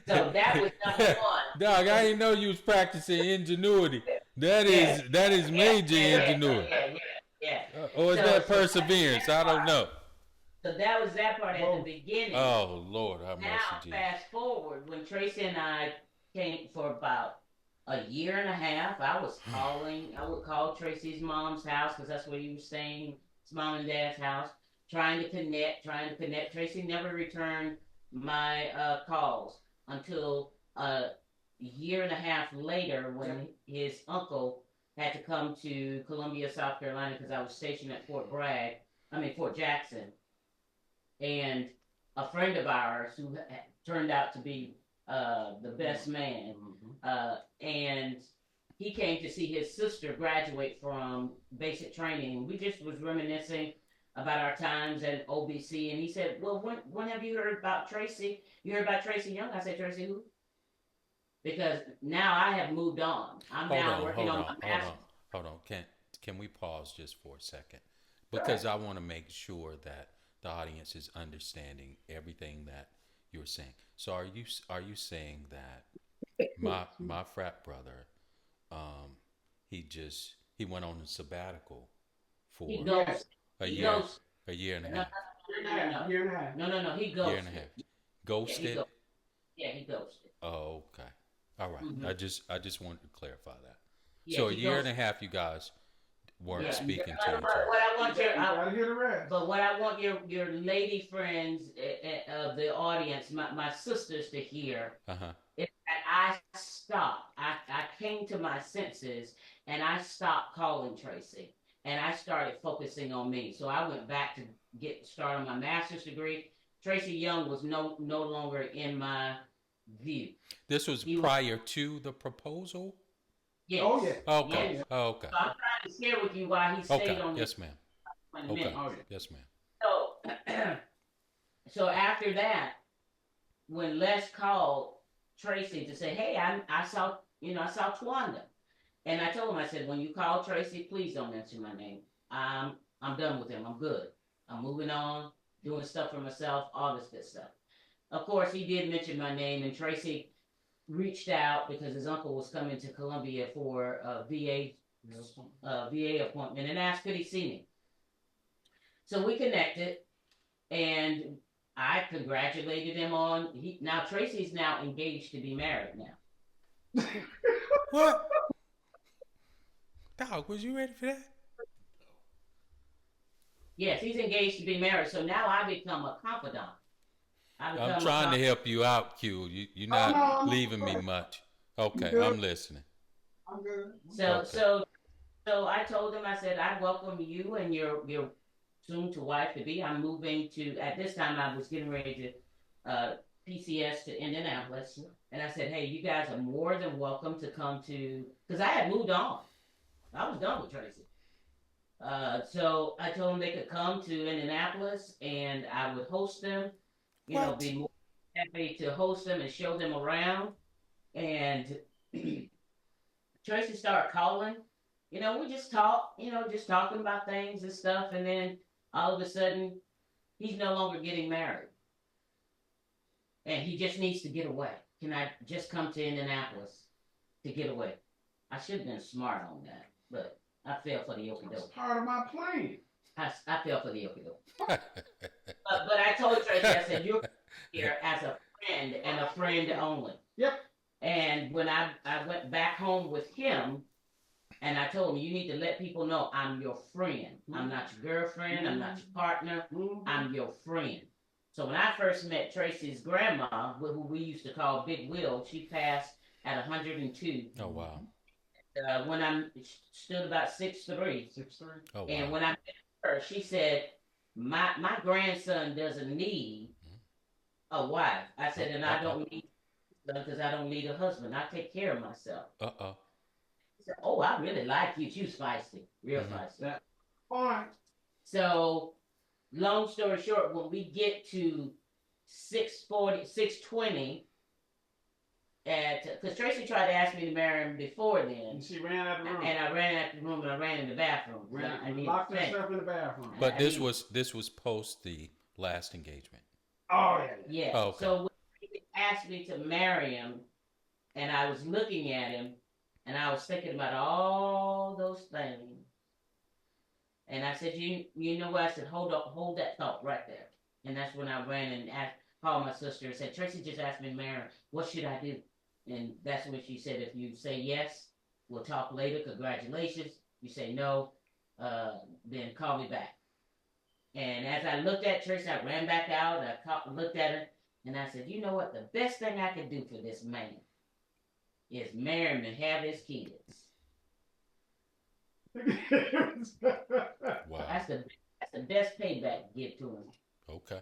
So that was number one. Dog, I didn't know you was practicing ingenuity. That is major ingenuity. Yeah. Or is So- that so perseverance? I don't know. So that was that part at the beginning. Oh Lord, have mercy, Now, Jesus. fast forward, when Tracy and I came for about a year and a half, I would call Tracy's mom's house because that's where he was staying, his mom and dad's house, trying to connect. Tracy never returned my calls until a year and a half later, when his uncle had to come to Columbia, South Carolina, because I was stationed at Fort Jackson, and a friend of ours who turned out to be the best man, and he came to see his sister graduate from basic training. We just was reminiscing about our times at OBC, and he said, "Well, when have you heard about Tracy? You heard about Tracy Young?" I said, "Tracy who?" Because now I have moved on. I'm Hold now on, working hold on on, my hold master's. on, hold on. Can we pause just for a second? Because I want to make sure that the audience is understanding everything that you're saying. So are you saying that my frat brother, um, he went on a sabbatical He for goes. a He year, goes. a year and a No, half, Year and a half. no. He year and a ghosted. half, Yeah, he ghosted. goes. Yeah, he ghosted. Oh, okay, all right. Hmm. I just wanted to clarify that. Yeah, So a he year and goes. a half, you guys weren't Yeah, speaking to each but other. what I want You gotta hear the rest. but what I want your lady friends of the audience, my sisters, to hear Uh huh. is that I stopped. I came to my senses and I stopped calling Tracy and I started focusing on me. So I went back to get started on my master's degree. Tracy Young was no longer in my view. This was He was prior to the proposal. yes, Oh yeah. Okay. Oh yes. yeah. Okay. So I'm trying to share with you why he Okay. stayed on me Yes, ma'am. for 20 Okay. minutes. Oh yeah. Yes, ma'am. So so after that, when Les called Tracy to say, "Hey, I saw I saw Twanda," and I told him, I said, "When you call Tracy, please don't mention my name. I'm done with him. I'm good. I'm moving on, doing stuff for myself, all this good stuff." Of course, he did mention my name, and Tracy reached out because his uncle was coming to Columbia for a VA appointment and asked could he see me. So we connected, and I congratulated him on he now Tracy's now engaged to be married now. What? Dog, was you ready for that? Yes, he's engaged to be married. So now I become a confidant. I I'm become a trying to confidant. help you out, Q. You're Oh not no, leaving me I'm much. Okay, good. I'm listening. I'm good. So Okay. so so I told him, I said, I welcome you and your soon to wife to be. I'm moving to at this time I was getting ready to PCS to Indianapolis. And I said, hey, you guys are more than welcome to come to because I had moved on. I was done with Tracy. So I told them they could come to Indianapolis and I would host them, What? be more happy to host them and show them around. And Tracy started calling. We just talk, just talking about things and stuff. And then all of a sudden, he's no longer getting married. And he just needs to get away. Can I just come to Indianapolis to get away? I should have been smart on that, but I fell for the okie That's doke. part of my plan. I fell for the okie doke. But I told Tracy, I said, you're here as a friend and a friend only. Yep. And when I went back home with him, and I told him, you need to let people know I'm your friend. I'm not your girlfriend. I'm not your partner. I'm your friend. So when I first met Tracy's grandma, who we used to call Big Will, she passed at 102. Oh wow. When I stood about 6'3". 6'3". Oh And wow. when I met her, she said, my grandson doesn't need a wife. I said, and I don't need because I don't need a husband. I take care of myself. Uh-oh. She said, oh, I really like you. She was feisty, real feisty. That point. So, long story short, when we get to 6:40, 6:20, because Tracy tried to ask me to marry him before then, And she ran out of the room. and I ran out the room and I ran in the bathroom. I need Locked to finish. herself in the bathroom. But I this mean- was post the last engagement. Oh yeah. Yeah. Oh, okay. So when he asked me to marry him, and I was looking at him, and I was thinking about all those things, and I said, you know what? I said, hold that thought right there. And that's when I ran and called my sister and said, Tracy just asked me to marry her. What should I do? And that's when she said, if you say yes, we'll talk later. Congratulations. You say no, then call me back. And as I looked at Tracy, I ran back out. And I looked at her. And I said, you know what? The best thing I could do for this man is marry him and have his kids. Wow. That's the best payback to give to him. Okay.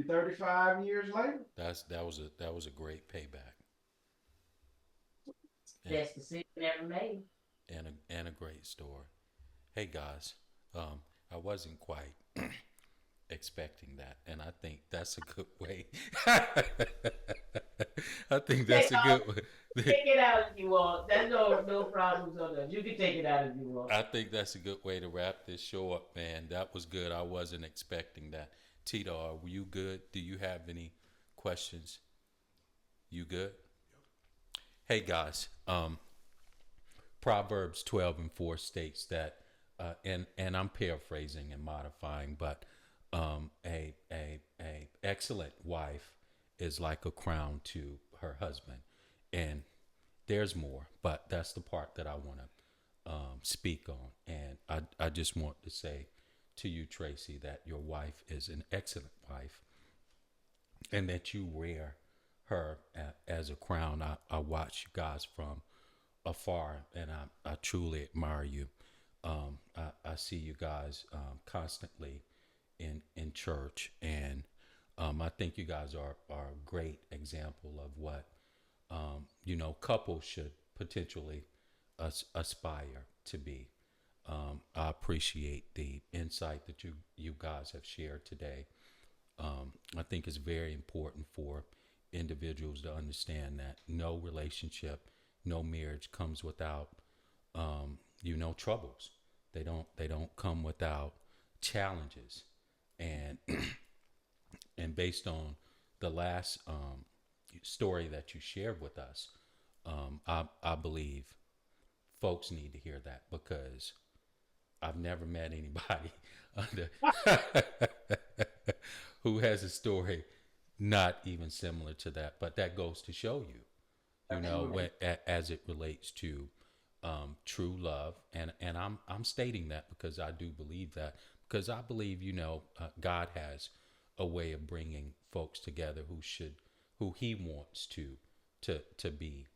35 years later. That was a great payback, and Best decision ever made. and a great story. Hey guys, I wasn't quite expecting that, and I think that's a good way. I think that's Take a off, good way. take it out if you want. There's no problems on that. You can take it out if you want. I think that's a good way to wrap this show up, man. That was good. I wasn't expecting that. Tito, are you good? Do you have any questions? You good? Hey guys, Proverbs 12:4 states that, and I'm paraphrasing and modifying, but a excellent wife is like a crown to her husband, and there's more, but that's the part that I want to speak on, and I just want to say to you, Tracy, that your wife is an excellent wife, and that you wear her as a crown. I watch you guys from afar, and I truly admire you. I see you guys constantly in church, and I think you guys are a great example of what couples should potentially aspire to be. I appreciate the insight that you guys have shared today. I think it's very important for individuals to understand that no relationship, no marriage comes without troubles. They don't come without challenges, and and based on the last story that you shared with us, I believe folks need to hear that because I've never met anybody under who has a story not even similar to that. But that goes to show you, Absolutely. as it relates to true love, and I'm stating that because I do believe that, because I believe God has a way of bringing folks together who He wants to be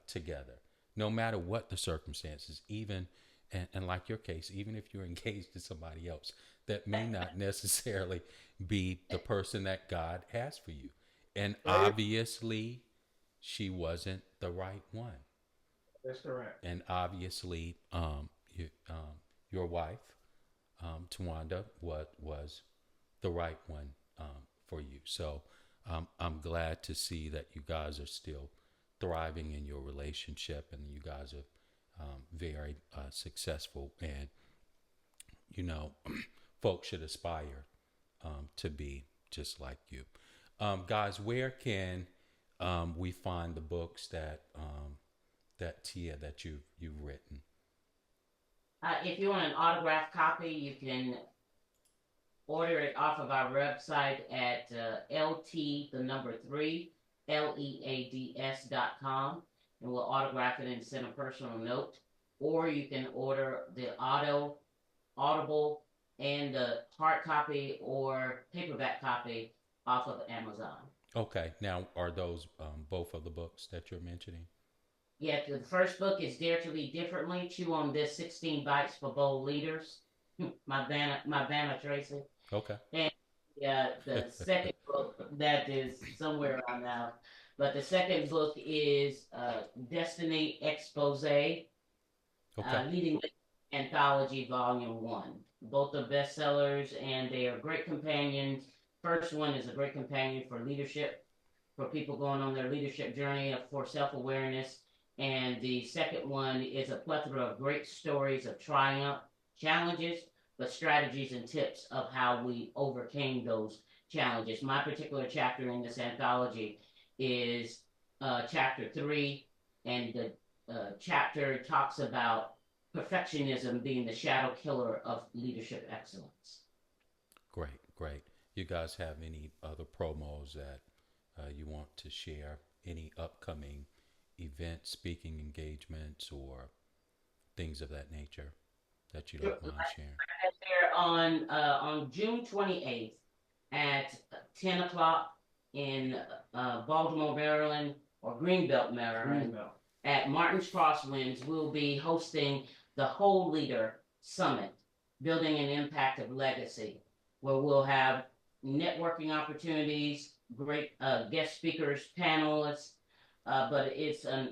together, no matter what the circumstances, even and like your case, even if you're engaged to somebody else that may not necessarily be the person that God has for you, and Praise. obviously she wasn't the right one, That's correct. and obviously your wife, Tawanda, was the right one for you. So I'm glad to see that you guys are still thriving in your relationship, and you guys are very successful. And you know, folks should aspire to be just like you. Guys, where can we find the books that Tia that you've written? If you want an autographed copy, you can order it off of our website at LT, the number three, LEADS.com, and we'll autograph it and send a personal note. Or you can order the Audible, and the hard copy or paperback copy off of Amazon. Okay, now are those both of the books that you're mentioning? Yeah, the first book is Dare to Lead Differently. Chew on this: 16 Bites for Bold Leaders. my banner, Tracy. Okay, And the second book that is somewhere around now, but the second book is Destiny Expose, okay, Leading Anthology Volume 1. Both are bestsellers and they are great companions. First one is a great companion for leadership, for people going on their leadership journey for self awareness. And the second one is a plethora of great stories of triumph, challenges, but strategies and tips of how we overcame those challenges. My particular chapter in this anthology is chapter 3, and the chapter talks about perfectionism being the shadow killer of leadership excellence. great, great. You guys have any other promos that you want to share? Any upcoming events, speaking engagements, or things of that nature that you don't mind sharing? There on June 28th at 10 o'clock. in Baltimore, Maryland, or Greenbelt, Maryland, Greenbelt. at Martin's Crosswinds, we'll be hosting the Whole Leader Summit, Building an Impact of Legacy, where we'll have networking opportunities, great guest speakers, panelists, but it's a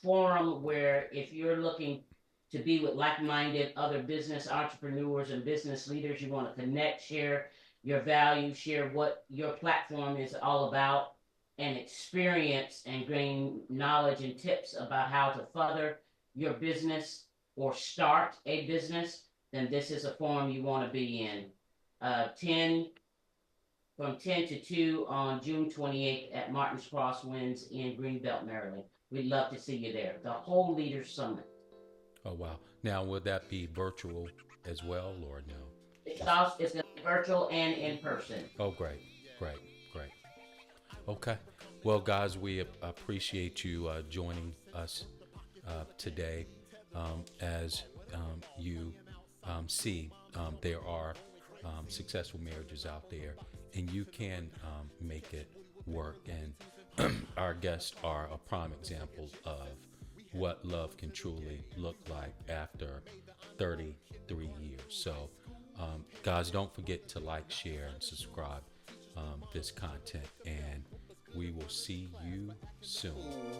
forum where if you're looking to be with like-minded other business entrepreneurs and business leaders, you want to connect, share your values, share what your platform is all about, and experience and gain knowledge and tips about how to further your business or start a business, then this is a forum you want to be in. 10 to 2 on June 28th at Martin's Crosswinds in Greenbelt, Maryland. We'd love to see you there. The Whole Leaders Summit. Oh, wow. Now, will that be virtual as well, or no? It's going to be virtual and in person. Oh, great. Okay. Well, guys, we appreciate you joining us today. As you see, there are successful marriages out there, and you can make it work. And our guests are a prime example of what love can truly look like after 33 years. So, guys, don't forget to like, share, and subscribe this content, and we will see you soon.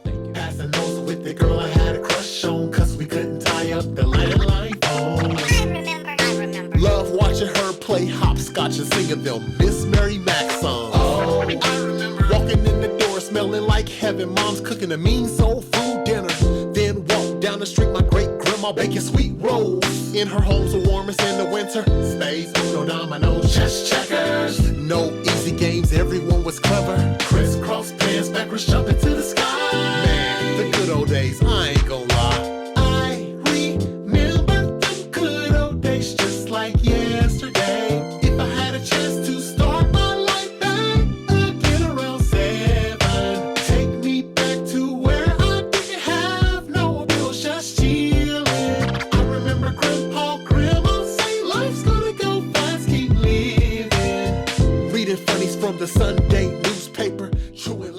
Thank you. Passing notes with the girl I had a crush on, cause we couldn't tie up the landline phone. I remember. Love watching her play hopscotch and singing them Miss Mary Mack songs. Oh, I remember walking in the door smelling like heaven. Mom's cooking a mean soul food dinner. Then walk down the street, my great grandma baking sweet rolls. In her home's the warmest in the winter. Spades, no dominoes, chess, checkers. No easy games, everyone was clever. Crisscross pants, backwards jumping to the sky. Man, the good old days, I ain't gonna lie. I remember them good old days just like yesterday. If I had a chance to start my life back again around 7, take me back to where I didn't have no bills, just chillin'. I remember Grandpa, Grandma say life's gonna go fast, keep living. Reading funnies from the Sunday newspaper, true and